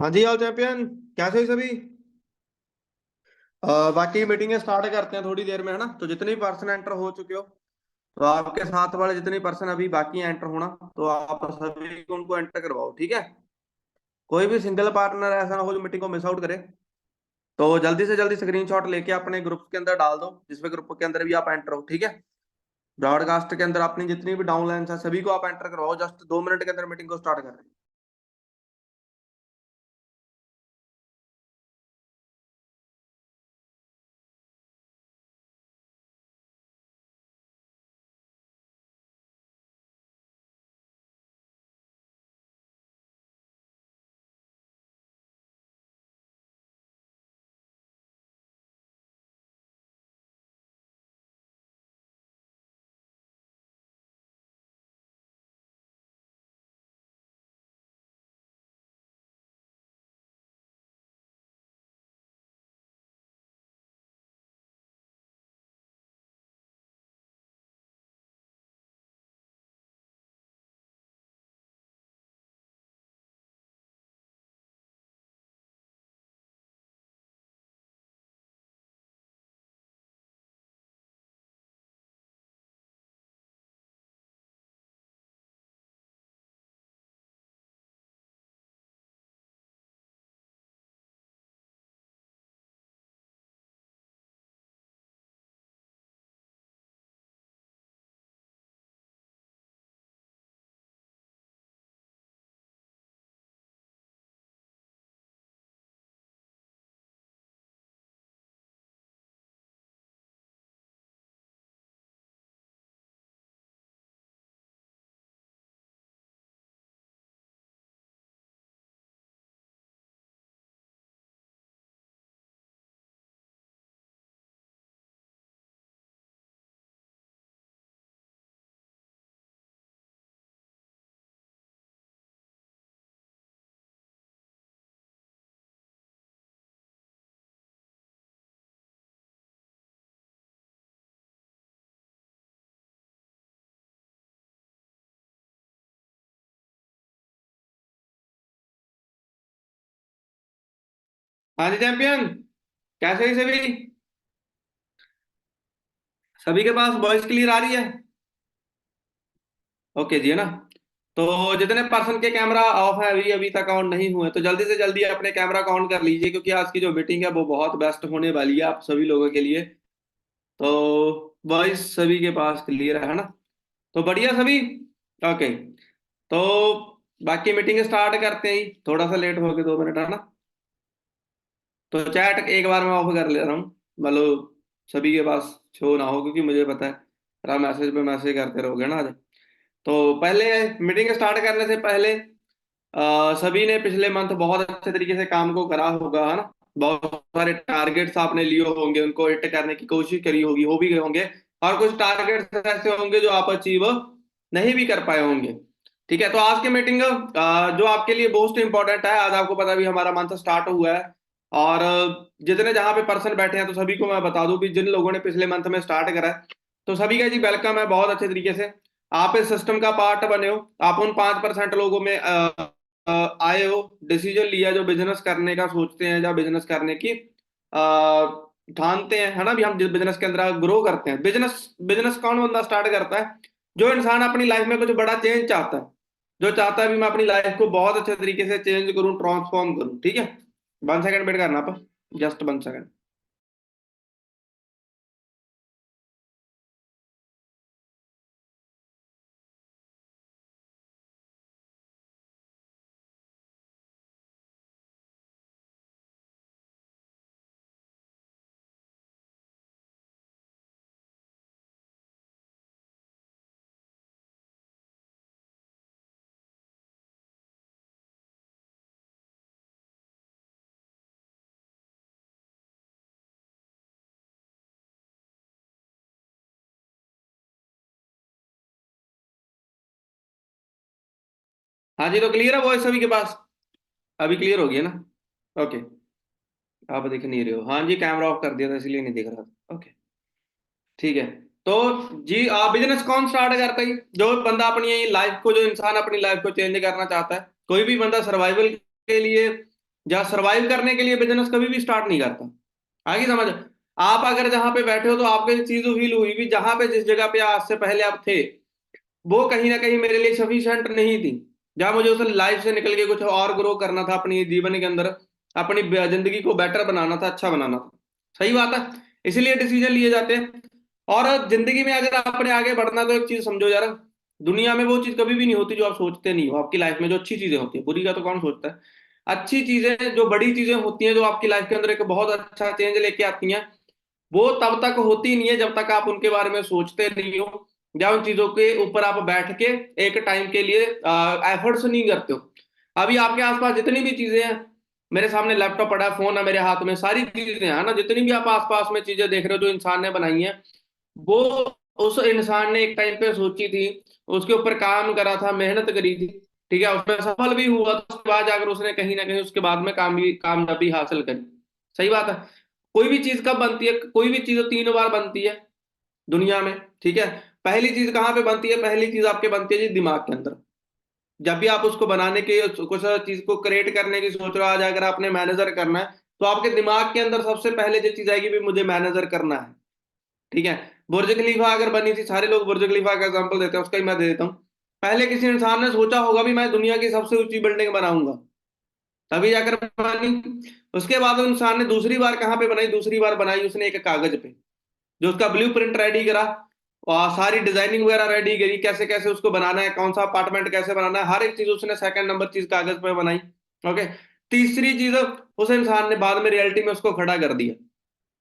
हाँ जी, all champion. कैसे हो सभी? बाकी मीटिंग स्टार्ट करते हैं थोड़ी देर में, है ना? तो जितने भी पर्सन एंटर हो चुके हो, तो आपके साथ वाले जितने पर्सन अभी बाकी हैं एंटर होना, तो आप सभी को उनको एंटर करवाओ, ठीक है? कोई भी सिंगल पार्टनर ऐसा ना हो जो मीटिंग को मिस आउट करे। तो जल्दी से जल्दी स्क्रीनशॉट लेके अपने ग्रुप के अंदर डाल दो, जिसमें ग्रुप के अंदर भी आप एंटर हो, ठीक है? ब्रॉडकास्ट के अंदर अपनी जितनी भी डाउन लाइन है सभी को आप एंटर करवाओ। जस्ट 2 मिनट के अंदर मीटिंग को स्टार्ट कर रहे हैं। हाँ जी चैंपियन, कैसे हैं सभी? सभी के पास वॉइस क्लियर आ रही है? ओके जी, है ना? तो जितने पर्सन के कैमरा ऑफ है अभी अभी तक ऑन नहीं हुए, तो जल्दी से जल्दी अपने कैमरा को ऑन कर लीजिए, क्योंकि आज की जो मीटिंग है वो बहुत बेस्ट होने वाली है आप सभी लोगों के लिए। तो वॉइस सभी के पास क्लियर है ना? तो बढ़िया सभी। ओके। तो बाकी मीटिंग स्टार्ट करते ही थोड़ा सा लेट हो गए, 2 मिनट, है ना? तो चैट एक बार मैं ऑफ कर ले रहा हूँ, मतलब सभी के पास शो ना हो, क्योंकि मुझे पता है आप मैसेज पे मैसेज करते रहोगे ना आज। तो पहले मीटिंग स्टार्ट करने से पहले सभी ने पिछले मंथ बहुत अच्छे तरीके से काम को करा होगा, है ना? बहुत सारे टारगेट्स आपने लिए होंगे, उनको हिट करने की कोशिश करी होगी, हो भी गए होंगे। और कुछ टारगेट्स ऐसे होंगे जो आप अचीव नहीं भी कर पाए होंगे। ठीक है, तो आज की मीटिंग जो आपके लिए मोस्ट इंपॉर्टेंट है, आज आपको पता भी हमारा मंथ स्टार्ट हुआ है। और जितने जहां पे पर्सन बैठे हैं, तो सभी को मैं बता दूं भी, जिन लोगों ने पिछले मंथ में स्टार्ट करा है, तो सभी का जी वेलकम है बहुत अच्छे तरीके से। आप इस सिस्टम का पार्ट बने हो। आप उन 5% लोगों में आए हो, डिसीजन लिया जो बिजनेस करने का सोचते हैं या बिजनेस करने की ठानते हैं, है ना? भी हम जिस बिजनेस के अंदर ग्रो करते हैं, बिजनेस बिजनेस कौन बंदा स्टार्ट करता है? जो इंसान अपनी लाइफ में कुछ बड़ा चेंज चाहता है, जो चाहता है भी मैं अपनी लाइफ को बहुत अच्छे तरीके से चेंज करूं, ट्रांसफॉर्म करूं। ठीक है, 1 सेकंड वेट करना आप, जस्ट 1 सेकंड। हाँ जी, तो क्लियर है वॉइस सभी के पास? अभी क्लियर हो गया ना? ओके। आप देख नहीं रहे हो? हाँ जी, कैमरा ऑफ कर दिया था इसलिए नहीं दिख रहा था। ओके, ठीक है। तो जी, आप बिजनेस कौन स्टार्ट करता है? जो बंदा अपनी लाइफ को, जो इंसान अपनी लाइफ को चेंज करना चाहता है, कोई भी बंदा सर्वाइवल के लिए जहाँ सर्वाइव करने के लिए बिजनेस कभी भी स्टार्ट नहीं करता। आगे समझ। आप अगर जहां पे बैठे हो तो आपको एक चीज फील हुई भी, जहां पे जिस जगह पे आज से पहले आप थे वो कहीं ना कहीं मेरे लिए सफिशिएंट नहीं थी, जहां मुझे उस लाइफ से निकल के कुछ और ग्रो करना था अपनी जीवन के अंदर, अपनी जिंदगी को बेटर बनाना था, अच्छा बनाना था। सही बात है। इसीलिए डिसीजन लिए जाते हैं। और जिंदगी में अगर आपने आगे बढ़ना तो एक चीज समझो यार, दुनिया में वो चीज कभी भी नहीं होती जो आप सोचते नहीं हो। आपकी लाइफ में जो अच्छी चीजें होती है, बुरी का तो कौन सोचता है। अच्छी चीजें जो बड़ी चीजें होती हैं जो आपकी लाइफ के अंदर एक बहुत अच्छा चेंज लेके आती हैं, वो तब तक होती नहीं है जब तक आप उनके बारे में सोचते नहीं हो, या उन चीजों के ऊपर आप बैठ के एक टाइम के लिए एफर्ट्स नहीं करते हो। अभी आपके आसपास जितनी भी चीजें हैं, मेरे सामने लैपटॉप पड़ा है, फोन है मेरे हाथ में, सारी चीजें हैं ना, जितनी भी आप आसपास में चीजें देख रहे हो जो इंसान ने बनाई हैं, वो उस इंसान ने एक टाइम पे सोची थी, उसके ऊपर काम करा था, मेहनत करी थी। ठीक है, उसमें सफल भी हुआ, तो उसके बाद जाकर उसने कहीं ना कहीं उसके बाद में कामयाबी हासिल करी। सही बात है। कोई भी चीज कब बनती है, कोई भी चीज 3 बार बनती है दुनिया में। ठीक है। पहली चीज कहाँ पे बनती है, पहली चीज आपके बनती है जी दिमाग के अंदर। जब भी आप उसको बनाने की, कुछ चीज को क्रिएट करने की सोच रहे हो, आज अगर आपने मैनेजर करना है तो आपके दिमाग के अंदर सबसे पहले जो चीज आएगी भी मुझे मैनेजर करना है। ठीक है। बुर्ज खलीफा अगर बनी थी, सारे लोग बुर्ज खलीफा का एग्जांपल देते हैं, उसका ही मैं दे देता हूँ। पहले किसी इंसान ने सोचा होगा भी मैं दुनिया की सबसे ऊंची बिल्डिंग बनाऊंगा, तभी जाकर बनी। उसके बाद उस इंसान ने दूसरी बार कहाँ पे बनाई, दूसरी बार बनाई उसने एक कागज पे, जो उसका ब्लू प्रिंट रेडी करा और सारी डिजाइनिंग वगैरह रेडी करी, कैसे कैसे उसको बनाना है, कौन सा अपार्टमेंट कैसे बनाना है, हर एक चीज उसने सेकंड नंबर चीज कागज पे बनाई। ओके। तीसरी चीज उस इंसान ने बाद में रियलिटी में उसको खड़ा कर दिया।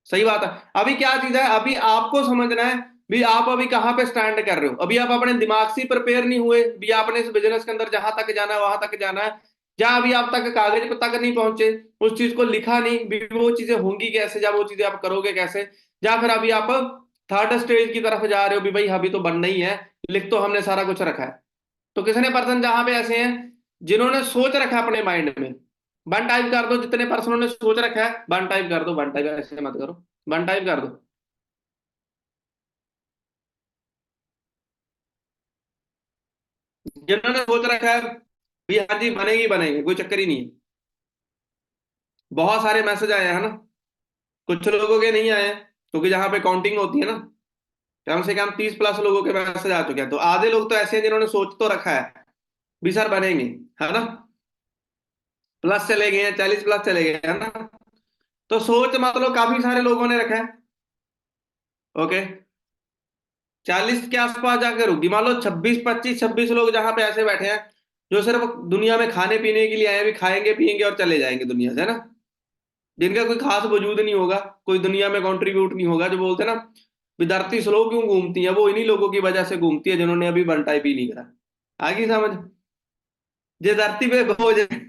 सही बात है। अभी क्या चीज है, अभी आपको समझना है भी आप अभी कहाँ पे स्टैंड कर रहे हो। अभी आप अपने दिमाग से प्रिपेयर नहीं हुए भी आपने इस बिजनेस के अंदर जहां तक जाना है वहां तक जाना है, या अभी आप तक कागज पे तक नहीं पहुंचे, उस चीज को लिखा नहीं भी वो चीजें होंगी कैसे, या वो चीजें आप करोगे कैसे, या फिर अभी आप थर्ड स्टेज की तरफ जा रहे हो भी भाई अभी तो बनना ही है, लिख तो हमने सारा कुछ रखा है। तो कितने पर्सन जहां पे ऐसे हैं जिन्होंने सोच रखा है अपने माइंड में, वन टाइप कर दो, जितने पर्सनों ने सोच रखा है वन टाइप कर दो, वन टाइप ऐसे मत करो, वन टाइप कर दो। जिन्होंने सोच रखा है भी हाँ जी बनेगी बनेगी, कोई चक्कर ही नहीं है। बहुत सारे मैसेज आए हैं ना, कुछ लोगों के नहीं आए हैं, क्योंकि जहां पे काउंटिंग होती है ना, कम से कम 30+ लोगों के मैसेज आ चुके हैं, तो आधे लोग तो ऐसे हैं जिन्होंने सोच तो रखा है भी सर बनेंगे, है ना, प्लस चले गए हैं, 40+ चले गए हैं ना। तो सोच मतलब काफी सारे लोगों ने रखा है। ओके। 40 के आसपास जाकर होगी, मान लो 26 लोग जहां पे ऐसे बैठे हैं जो सिर्फ दुनिया में खाने पीने के लिए आए हैं, भी खाएंगे पिएंगे और चले जाएंगे दुनिया से, है ना, जिनका कोई खास वजूद नहीं होगा, कोई दुनिया में कंट्रीब्यूट नहीं होगा, जो बोलते हैं ना विद्यार्थी स्लो क्यों घूमती है, वो इन्हीं लोगों की वजह से घूमती है जिन्होंने अभी वन टाइप ही नहीं करा। आगे समझ। जे धरती पे हो जाए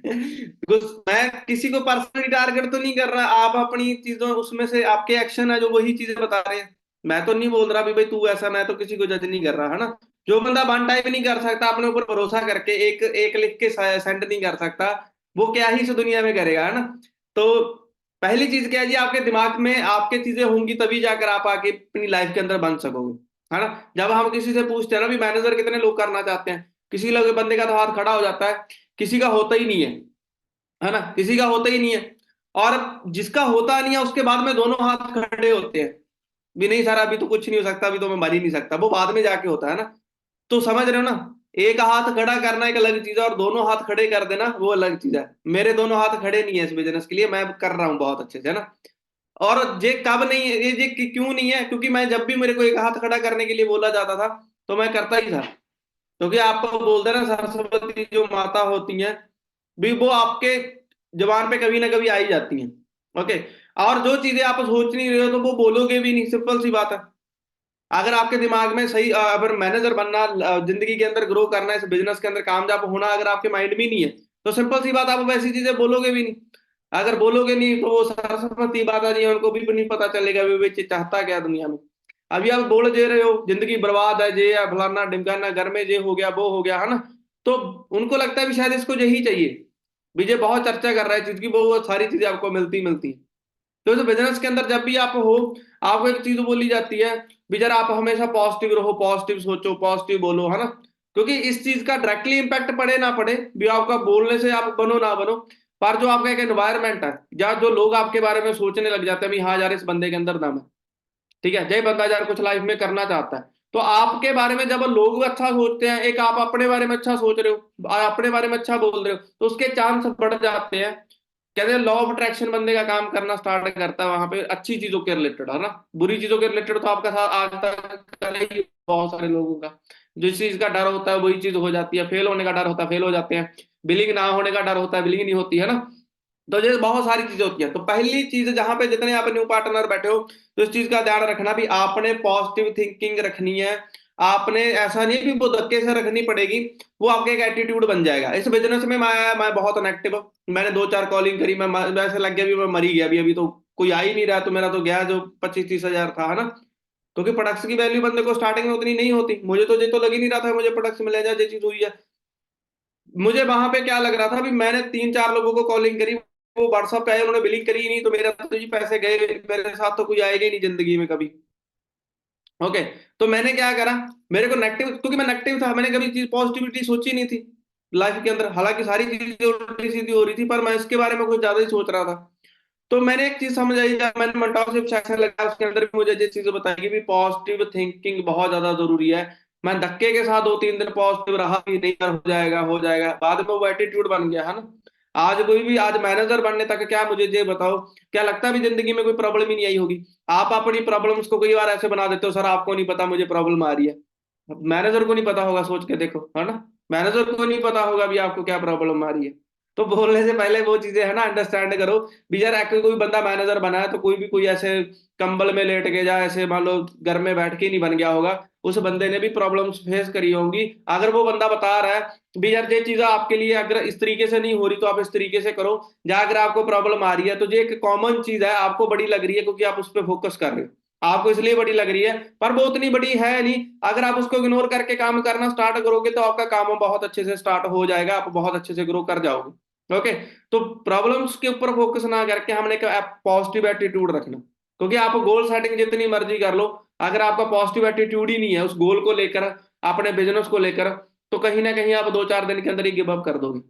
मैं किसी को पर्सनली टारगेट तो नहीं कर रहा, आप अपनी चीजों उसमें से आपके एक्शन है जो वही चीजें बता रहे हैं। मैं तो नहीं बोल रहा भी भाई तू ऐसा, मैं तो किसी को जज नहीं कर रहा, है ना। जो बंदा वन टाइप नहीं कर सकता, अपने ऊपर भरोसा करके एक एक लिख के सेंड नहीं कर सकता, वो क्या ही इस दुनिया में करेगा, है ना। तो पहली चीज क्या है जी, आपके दिमाग में आपके चीजें होंगी तभी जाकर आप आगे अपनी लाइफ के अंदर बन सकोगे, है ना। जब हम किसी से पूछते हैं ना भी मैनेजर कितने लोग करना चाहते हैं, किसी लोग बंदे का तो हाथ खड़ा हो जाता है, किसी का होता ही नहीं है ना, किसी का होता ही नहीं है। और जिसका होता नहीं है उसके बाद में दोनों हाथ खड़े होते हैं भी नहीं सर अभी तो कुछ नहीं हो सकता, अभी तो मैं मर ही नहीं सकता, वो बाद में जाके होता है ना। तो समझ रहे हो ना, एक हाथ खड़ा करना एक अलग चीज है और दोनों हाथ खड़े कर देना वो अलग चीज है। मेरे दोनों हाथ खड़े नहीं है इस बिजनेस के लिए, मैं कर रहा हूँ बहुत अच्छे से, है ना। और ये कब नहीं है, ये क्यों नहीं है, क्योंकि मैं जब भी मेरे को एक हाथ खड़ा करने के लिए बोला जाता था तो मैं करता ही था। क्योंकि आपको बोलते हैं ना सरस्वती जो माता होती हैं भी वो आपके जबान पे कभी ना कभी आ ही जाती हैं। ओके। और जो चीजें आप सोच नहीं रहे हो तो वो बोलोगे भी नहीं, सिंपल सी बात है। अगर आपके दिमाग में सही अगर मैनेजर बनना, जिंदगी के अंदर ग्रो करना है, इस बिजनेस के अंदर कामयाब होना अगर आपके माइंड में नहीं है, तो सिंपल सी बात आप वैसी चीजें बोलोगे भी नहीं। अगर बोलोगे नहीं तो वो सरस्वती माता जी हैं, उनको भी नहीं पता चलेगा भी वे चाहता क्या दुनिया में। अभी आप बोल दे रहे हो जिंदगी बर्बाद है, जे या फलाना ढिमकाना, घर में जे हो गया वो हो गया, है ना। तो उनको लगता है भी शायद इसको यही चाहिए, विजय बहुत चर्चा कर रहा है चीज की, वो सारी चीजें आपको मिलती मिलती। तो इस बिजनेस के अंदर जब भी आप हो, आपको एक चीज बोली जाती है भी जरा आप हमेशा पॉजिटिव रहो, पॉजिटिव सोचो, पॉजिटिव बोलो, है ना। क्योंकि इस चीज का डायरेक्टली इंपैक्ट पड़े ना पड़े भी आपका बोलने से, आप बनो ना बनो, पर जो आपका एक एनवायरमेंट है, या जो लोग आपके बारे में सोचने लग जाते हैं, भाई हाँ यार इस बंदे के अंदर दम है, ठीक है, जय बंदा यार कुछ लाइफ में करना चाहता है, तो आपके बारे में जब लोग अच्छा सोचते हैं, एक आप अपने बारे में अच्छा सोच रहे हो, अपने बारे में अच्छा बोल रहे हो, तो उसके चांस बढ़ जाते हैं। कहते हैं लॉ ऑफ अट्रैक्शन बंदे का काम करना स्टार्ट करता है वहां पे, अच्छी चीजों के रिलेटेड, है ना। बुरी चीजों के रिलेटेड तो आपका साथ आज तक करे ही बहुत सारे लोगों का। जिस चीज का डर होता है वही चीज हो जाती है, फेल होने का डर होता है फेल हो जाते हैं, बिलिंग ना होने का डर होता है बिलिंग नहीं होती, है ना। तो ये बहुत सारी चीजें होती हैं। तो पहली चीज जहां पे जितने आप न्यू पार्टनर बैठे हो, तो इस चीज का ध्यान रखना भी आपने पॉजिटिव थिंकिंग रखनी है। आपने ऐसा नहीं कि वो धक्के से रखनी पड़ेगी, वो आपका एक एटीट्यूड बन जाएगा। इस बिजनेस में मैं बहुत नेगेटिव हूँ, मैंने 2-4 कॉलिंग करी, मैं ऐसे लग गया भी मैं मरी गया, अभी अभी तो कोई आ ही नहीं रहा, तो मेरा तो गया जो 25-30 हजार था, है ना। क्योंकि प्रोडक्ट्स की वैल्यू बंदे को स्टार्टिंग में उतनी नहीं होती, मुझे तो ये तो लग ही नहीं रहा था मुझे प्रोडक्ट्स मिले जाए, ये चीज हुई है। मुझे वहां पे क्या लग रहा था, अभी मैंने 3-4 लोगों को कॉलिंग करी, वो व्हाट्सएप पे आए, उन्होंने बिलिंग करी ही नहीं, तो मेरा तो जी पैसे गए, मेरे साथ तो कोई आएगा ही नहीं जिंदगी में कभी। ओके। तो मैंने क्या करा, मेरे को नेगेटिव, क्योंकि मैं नेगेटिव था, मैंने कभी चीज पॉजिटिविटी सोची नहीं थी लाइफ के अंदर, हालांकि सारी चीजें उल्टी सीधी हो रही थी, पर मैं इसके बारे में कुछ ज्यादा ही सोच रहा था। तो मैंने एक चीज समझ आई यार, मैंने मेंटरशिप सेक्शन लगाया, उसके अंदर भी मुझे ये चीजें बताई कि भी पॉजिटिव थिंकिंग बहुत ज्यादा जरूरी है। मैं धक्के के साथ 2-3 दिन पॉजिटिव रहा कि नहीं यार हो जाएगा हो जाएगा, बाद में वो एटीट्यूड बन गया, है ना। आज कोई भी, आज मैनेजर बनने तक क्या, मुझे ये बताओ, क्या लगता है भी जिंदगी में कोई प्रॉब्लम ही नहीं आई होगी। आप अपनी प्रॉब्लम्स को कई बार ऐसे बना देते हो, सर आपको नहीं पता मुझे प्रॉब्लम आ रही है। मैनेजर को नहीं पता होगा, सोच के देखो, है ना। मैनेजर को नहीं पता होगा भी आपको क्या प्रॉब्लम आ रही है। तो बोलने से पहले वो चीजें, है ना, अंडरस्टैंड करो। भी यार कोई बंदा मैनेजर बना है, तो कोई भी कोई ऐसे कंबल में लेट के, या ऐसे मान लो घर में बैठ के नहीं बन गया होगा, उस बंदे ने भी प्रॉब्लम्स फेस करी होंगी। अगर वो बंदा बता रहा है भी यार ये चीज आपके लिए अगर इस तरीके से नहीं हो रही तो आप इस तरीके से करो, या अगर आपको प्रॉब्लम आ रही है तो ये एक कॉमन चीज है, आपको बड़ी लग रही है क्योंकि आप उस पर फोकस कर रहे हो, आपको इसलिए बड़ी लग रही है, पर वो उतनी बड़ी है नहीं। अगर आप उसको इग्नोर करके काम करना स्टार्ट करोगे तो आपका काम बहुत अच्छे से स्टार्ट हो जाएगा, आप बहुत अच्छे से ग्रो कर जाओगे। ओके। तो प्रॉब्लम्स के ऊपर फोकस ना करके हमने पॉजिटिव एटीट्यूड रखना, क्योंकि आप गोल सेटिंग जितनी मर्जी कर लो, अगर आपका पॉजिटिव एटीट्यूड ही नहीं है उस गोल को लेकर, अपने बिजनेस को लेकर, तो कहीं ना कहीं आप 2-4 दिन के अंदर ही गिव अप कर दोगे।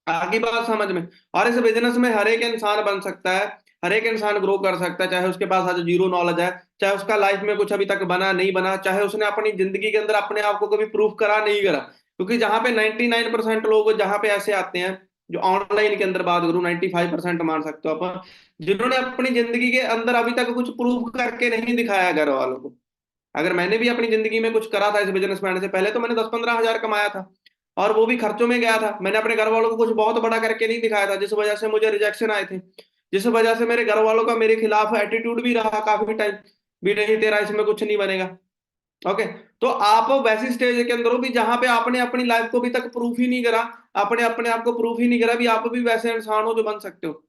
आगे बात समझ में। और इस बिजनेस में हर एक इंसान बन सकता है, हर एक इंसान ग्रो कर सकता है, चाहे उसके पास आज जीरो नॉलेज है, चाहे उसका लाइफ में कुछ अभी तक बना नहीं बना, चाहे उसने अपनी जिंदगी के अंदर अपने आप को कभी प्रूफ करा नहीं करा। क्योंकि जहां पे 99% लोग जहां पे ऐसे आते हैं, जो ऑनलाइन के अंदर बात करूं 95% मान सकते हो आप, जिन्होंने अपनी जिंदगी के अंदर अभी तक कुछ प्रूफ करके नहीं दिखाया घर वालों को। अगर मैंने भी अपनी जिंदगी में कुछ करा था इस बिजनेस में आने से पहले, तो मैंने 10-15 हजार कमाया था, और वो भी खर्चों में गया था। मैंने अपने घर वालों को कुछ बहुत बड़ा करके नहीं दिखाया था, जिस वजह से मुझे रिजेक्शन आए थे, जिस वजह से मेरे घर वालों का मेरे खिलाफ एटीट्यूड भी रहा काफी टाइम, भी नहीं तेरा इसमें कुछ नहीं बनेगा। ओके। तो आप वैसी स्टेज के अंदर हो भी जहां पे आपने अपनी लाइफ को अभी तक प्रूफ ही नहीं करा, आपने अपने आप को प्रूफ ही नहीं करा भी आप भी वैसे इंसान हो जो बन सकते हो।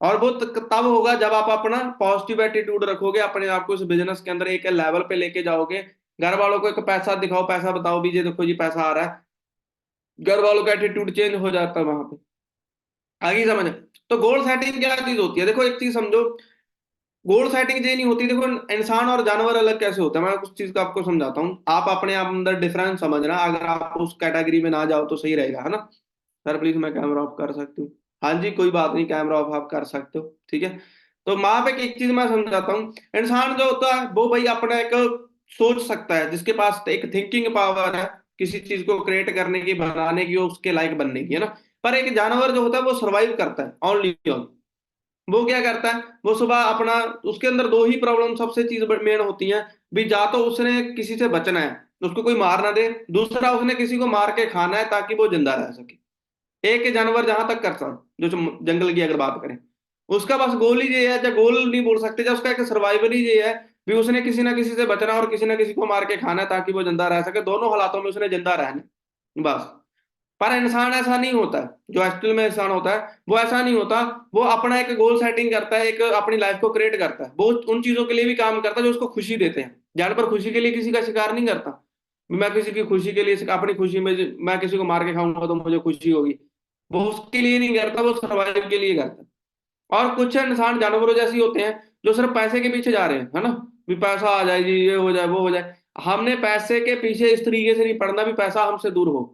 और वो तब होगा जब आप अपना पॉजिटिव एटीट्यूड रखोगे, अपने आप को इस बिजनेस के अंदर एक लेवल पे लेके जाओगे। घर वालों को एक पैसा दिखाओ, पैसा बताओ भी, ये देखो जी पैसा आ रहा है, घर वालों का एटीट्यूड चेंज हो जाता है वहां पे। आगे समझ। तो गोल सेटिंग क्या चीज होती है, देखो एक चीज समझो, गोल सेटिंग ये नहीं होती, देखो इंसान और जानवर अलग कैसे होता है, मैं कुछ चीज का आपको समझाता हूँ, आप अपने आप अंदर डिफरेंस समझना, अगर आप उस कैटेगरी में ना जाओ तो सही रहेगा, है ना। सर प्लीज मैं कैमरा ऑफ कर सकती हूँ। हाँ जी कोई बात नहीं, कैमरा ऑफ आप कर सकते हो, ठीक है। तो वहां पे एक चीज मैं समझाता हूँ। इंसान जो होता है वो भाई अपना एक सोच सकता है, जिसके पास एक थिंकिंग पावर है, किसी चीज को क्रिएट करने की, बनाने की, उसके लायक बनने की, है ना। पर एक जानवर जो होता है वो सर्वाइव करता है ओनली ऑन। वो क्या करता है, वो सुबह अपना, उसके अंदर दो ही प्रॉब्लम सबसे चीज मेन होती है, भी जा तो उसने किसी से बचना है, उसको कोई मार ना दे, दूसरा उसने किसी को मार के खाना है ताकि वो जिंदा रह सके। एक जानवर जहां तक करता जो जंगल की अगर बात करें, उसका बस गोल ही ये है, या गोल नहीं बोल सकते, या उसका एक सर्वाइवल ही ये है, भी उसने किसी ना किसी से बचना और किसी ना किसी को मार के खाना है ताकि वो जिंदा रह सके, दोनों हालातों में उसने जिंदा रहना बस। पर इंसान ऐसा नहीं होता है, जो एक्चुअल में इंसान होता है वो ऐसा नहीं होता। वो अपना एक गोल सेटिंग करता है, एक अपनी लाइफ को क्रिएट करता है, वो उन चीजों के लिए भी काम करता है जो उसको खुशी देते हैं। जानवर खुशी के लिए किसी का शिकार नहीं करता, मैं किसी की खुशी के लिए, अपनी खुशी में मैं किसी को मार के खाऊंगा तो मुझे खुशी होगी, वो उसके लिए नहीं करता, वो सर्वाइव के लिए करता है। और कुछ इंसान जानवरों जैसे होते हैं जो सिर्फ पैसे के पीछे जा रहे हैं, है ना, भी पैसा आ जाए जी, ये हो जाए वो हो जाए। हमने पैसे के पीछे इस तरीके से नहीं पड़ना भी पैसा हमसे दूर हो।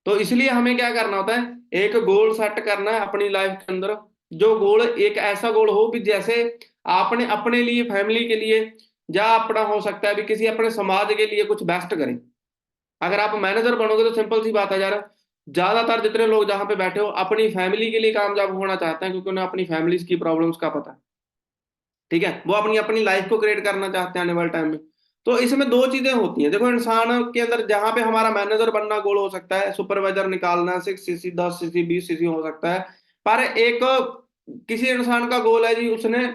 तो इसलिए हमें क्या करना होता है, एक गोल सेट करना है अपनी लाइफ के अंदर। जो गोल एक ऐसा गोल हो कि जैसे आपने अपने लिए, फैमिली के लिए, या अपना हो सकता है भी किसी अपने समाज के लिए कुछ बेस्ट करें। अगर आप मैनेजर बनोगे तो सिंपल सी बात है यार, ज्यादातर जितने लोग जहां पे बैठे हो अपनी फैमिली के लिए कामयाब होना चाहते हैं, क्योंकि उन्हें अपनी फैमिली की प्रॉब्लम्स का पता है। ठीक है, वो अपनी अपनी लाइफ को क्रिएट करना चाहते हैं आने वाले टाइम में। तो इसमें दो चीजें होती हैं, देखो इंसान के अंदर जहां पे हमारा मैनेजर बनना गोल हो सकता है, सुपरवाइजर निकालना, 6 सीसी 10 सीसी 20 सीसी हो सकता है। पर एक किसी इंसान का गोल है जी, उसने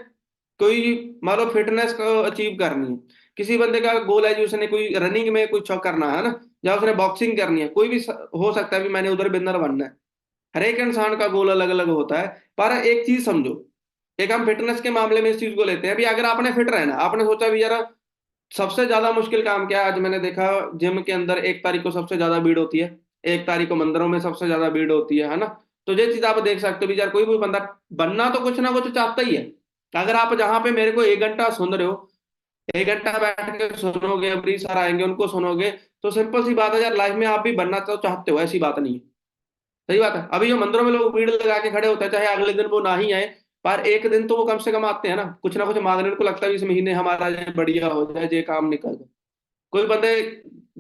कोई मान लो फिटनेस अचीव करनी है। किसी बंदे का गोल है जी, उसने कोई रनिंग में कुछ करना है ना, या उसने बॉक्सिंग करनी है, कोई भी हो सकता है भी मैंने उधर विनर बनना है। हर एक इंसान का गोल अलग अलग होता है। पर एक चीज समझो, एक हम फिटनेस के मामले में इस चीज को लेते हैं भी, अगर आपने फिट रहना, आपने सोचा भी यार सबसे ज्यादा मुश्किल काम क्या है, आज मैंने देखा जिम के अंदर 1 तारीख को सबसे ज्यादा भीड़ होती है, 1 तारीख को मंदिरों में सबसे ज्यादा भीड़ होती है ना। तो ये चीज आप देख सकते हो भी यार, कोई भी बंदा बनना तो कुछ ना कुछ चाहता ही है। अगर आप जहां पे मेरे को 1 घंटा सुन रहे हो, 1 घंटा बैठ के सुनोगे, अमरीश सर आएंगे उनको सुनोगे, तो सिंपल सी बात है यार, लाइफ में आप भी बनना तो चाहते हो, ऐसी बात नहीं है। सही बात है। अभी जो मंदिरों में लोग भीड़ लगा के खड़े होते हैं, चाहे अगले दिन वो ना ही आए, पर एक दिन तो वो कम से कम आते हैं ना कुछ मांगने, उनको लगता है इस महीने हमारा ये बढ़िया हो जाए, ये काम निकल जाए। कोई बंदे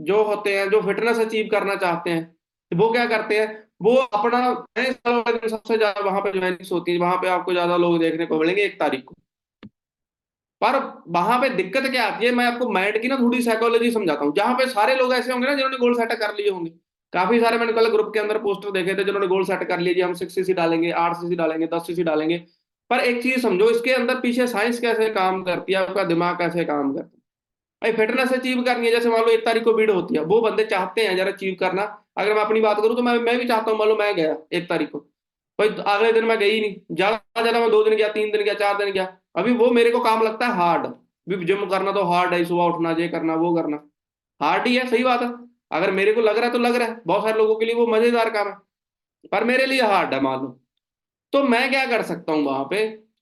जो होते हैं, जो फिटनेस अचीव करना चाहते हैं, तो वो क्या करते हैं, वो अपना नए साल वाले दिन सबसे ज्यादा वहां पे ज्वाइनिंग्स होती है, वहां पे आपको ज्यादा लोग देखने को मिलेंगे 1 तारीख को। पर वहां पे दिक्कत क्या आती है, मैं आपको माइंड की ना थोड़ी साइकोलॉजी समझाता हूँ। जहां पे सारे लोग ऐसे होंगे ना जिन्होंने गोल सेट कर लिए होंगे, काफी सारे मैंने कल ग्रुप के अंदर पोस्टर देखे थे जिन्होंने गोल सेट कर लिए जी, हम 6 सीसी डालेंगे, 8 सीसी डालेंगे, 10 सीसी डालेंगे। पर एक चीज समझो, इसके अंदर पीछे साइंस कैसे काम करती है, आपका दिमाग कैसे काम करता है। भाई फिटनेस अचीव करनी है, जैसे मान लो 1 तारीख को भीड़ होती है, वो बंदे चाहते हैं यार अचीव करना। अगर मैं अपनी बात करूं तो मैं भी चाहता हूँ, मान लो मैं गया 1 तारीख को, भाई अगले दिन मैं गई नहीं, ज्यादा ज्यादा मैं 2 दिन गया, 3 दिन गया, 4 दिन गया, अभी वो मेरे को काम लगता है हार्ड। भी जिम करना तो हार्ड है, सुबह उठना, ये करना वो करना, हार्ड ही है, सही बात है। अगर मेरे को लग रहा है तो लग रहा है, बहुत सारे लोगों के लिए वो मजेदार काम है, पर मेरे लिए हार्ड है मान लो। तो मैं क्या कर सकता हूँ वहां पे,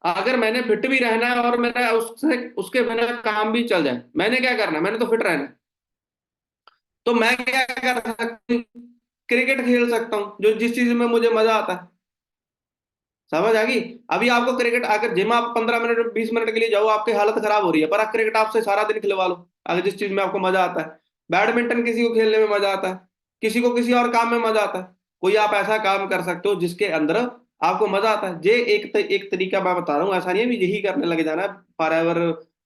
अगर मैंने फिट भी रहना है और मेरा उससे उसके बिना काम भी चल जाए, मैंने क्या करना है, मैंने तो फिट रहना है। तो मैं क्या कर सकता हूँ, क्रिकेट खेल सकता हूँ, जो जिस चीज में मुझे मजा आता है। समझ आ गई। अभी आपको क्रिकेट, अगर जिम आप 15 मिनट 20 मिनट के लिए जाओ, आपकी हालत खराब हो रही है, पर आप क्रिकेट आपसे सारा दिन खिलवा लो, अगर जिस चीज में आपको मजा आता है। बैडमिंटन किसी को खेलने में मजा आता है, किसी को किसी और काम में मजा आता है। कोई आप ऐसा काम कर सकते हो जिसके अंदर आपको मजा आता है। ये एक तरीका मैं बता रहा हूँ, ऐसा नहीं है भी यही करने लग जाना है, फॉर एवर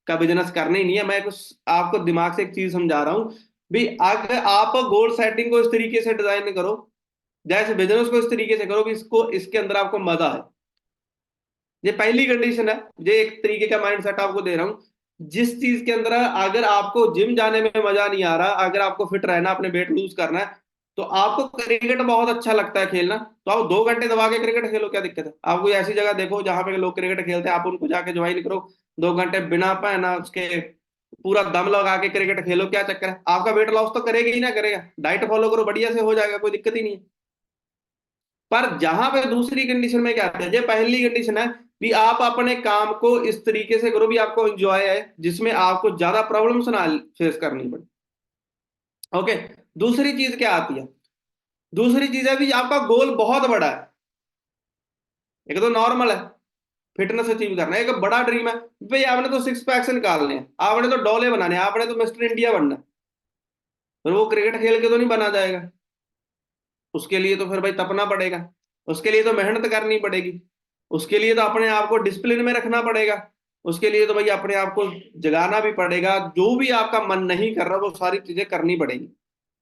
का बिजनेस करना ही नहीं है। मैं कुछ आपको दिमाग से एक चीज समझा रहा हूँ भी, अगर आप गोल सेटिंग को इस तरीके से डिजाइन करो, जैसे बिजनेस को इस तरीके से करो भी इसको, इसके अंदर आपको मजा है। ये पहली कंडीशन है। ये एक तरीके का माइंड सेट आपको दे रहा हूं, जिस चीज के अंदर अगर आपको जिम जाने में मजा नहीं आ रहा, अगर आपको फिट रहना, अपने वेट लूज करना है, तो आपको क्रिकेट बहुत अच्छा लगता है खेलना, तो आप 2 घंटे दबा के क्रिकेट खेलो, क्या दिक्कत है। आप कोई ऐसी जगह देखो जहां पे लोग क्रिकेट खेलते हैं, आप उनको जाके ज्वाइन करो, 2 घंटे बिना पहना उसके पूरा दम लगा के क्रिकेट खेलो, क्या चक्कर है। आपका वेट लॉस तो करेगा ही ना करेगा, डाइट फॉलो करो, बढ़िया से हो जाएगा, कोई दिक्कत ही नहीं है। पर जहां पे दूसरी कंडीशन में क्या आते हैं, ये पहली कंडीशन है भी आप अपने काम को इस तरीके से करो भी आपको एंजॉय है, जिसमें आपको ज्यादा प्रॉब्लम्स ना फेस करनी पड़े। ओके। दूसरी चीज क्या आती है, दूसरी चीज है भी आपका गोल बहुत बड़ा है। एक तो नॉर्मल है, फिटनेस अचीव करना है, एक बड़ा ड्रीम है भाई, आपने तो 6 पैक्स निकालने हैं, आपने तो डोले बनाने हैं, आपने तो मिस्टर इंडिया बनना है। पर वो क्रिकेट खेल के तो नहीं बना जाएगा, उसके लिए तो फिर भाई तपना पड़ेगा, उसके लिए तो मेहनत करनी पड़ेगी, उसके लिए तो अपने आप को डिसिप्लिन में रखना पड़ेगा, उसके लिए तो भाई अपने आप को जगाना भी पड़ेगा, जो भी आपका मन नहीं कर रहा वो सारी चीजें करनी पड़ेगी।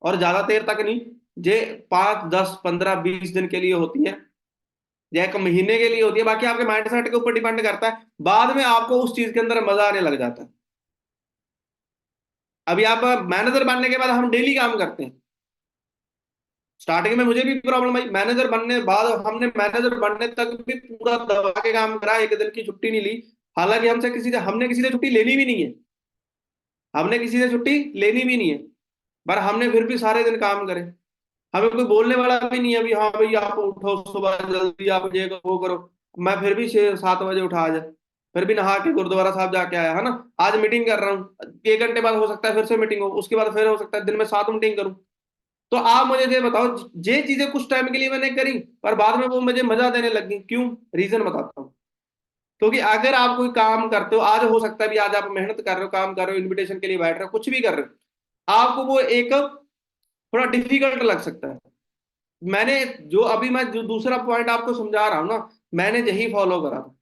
और ज्यादा देर तक नहीं, ये 5 10 15 20 दिन के लिए होती है, या 1 महीने के लिए होती है, बाकी आपके माइंड सेट के ऊपर डिपेंड करता है, बाद में आपको उस चीज के अंदर मजा आने लग जाता है। अभी आप मैनेजर बनने के बाद हम डेली काम करते हैं, स्टार्टिंग में मुझे भी प्रॉब्लम आई, मैनेजर बनने बाद हमने मैनेजर बनने तक भी पूरा दबा के काम करा, एक दिन की छुट्टी नहीं ली। हालांकि हमने किसी से छुट्टी लेनी भी नहीं है, हमने किसी से छुट्टी लेनी भी नहीं है, पर हमने फिर भी सारे दिन काम करे। हमें कोई बोलने वाला भी नहीं है अभी, हाँ भाई आप उठो सुबह जल्दी, आप ये करो वो करो। मैं फिर भी 6 7 बजे उठा आज, फिर भी नहा के गुरुद्वारा साहब जाके आया है ना। आज मीटिंग कर रहा हूँ, 1 घंटे बाद हो सकता है फिर से मीटिंग हो, उसके बाद फिर हो सकता है दिन में 7 मीटिंग करूँ। तो आप मुझे ये बताओ, ये चीजें कुछ टाइम के लिए मैंने करी पर बाद में वो मुझे मजा देने लगी, क्यों? रीजन बताता हूँ। क्योंकि अगर आप कोई काम करते हो, आज हो सकता है भी आज आप मेहनत कर रहे हो, काम कर रहे हो, इन्विटेशन के लिए बैठ रहे हो, कुछ भी कर रहे हो, आपको वो एक थोड़ा डिफिकल्ट लग सकता है। मैंने जो अभी मैं जो दूसरा पॉइंट आपको समझा रहा हूँ ना, मैंने यही फॉलो करा था।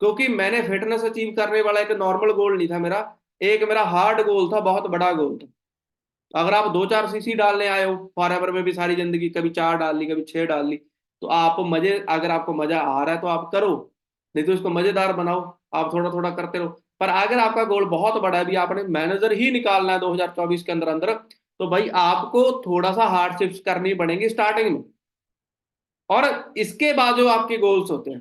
क्योंकि मैंने फिटनेस अचीव करने वाला एक नॉर्मल गोल नहीं था मेरा, एक मेरा हार्ड गोल था, बहुत बड़ा गोल था। अगर आप 2-4 सीसी डालने आए हो फॉर एवर में भी सारी जिंदगी, कभी 4 डाल ली, कभी 6 डाल ली, तो आप मजे, अगर आपको मजा आ रहा है तो आप करो, नहीं तो इसको मजेदार बनाओ, आप थोड़ा थोड़ा करते रहो। पर अगर आपका गोल बहुत बड़ा है, भी आपने मैनेजर ही निकालना है 2024 के अंदर अंदर, तो भाई आपको थोड़ा सा हार्डशिप्स करनी पड़ेंगी स्टार्टिंग में। और इसके बाद जो आपके गोल्स होते हैं,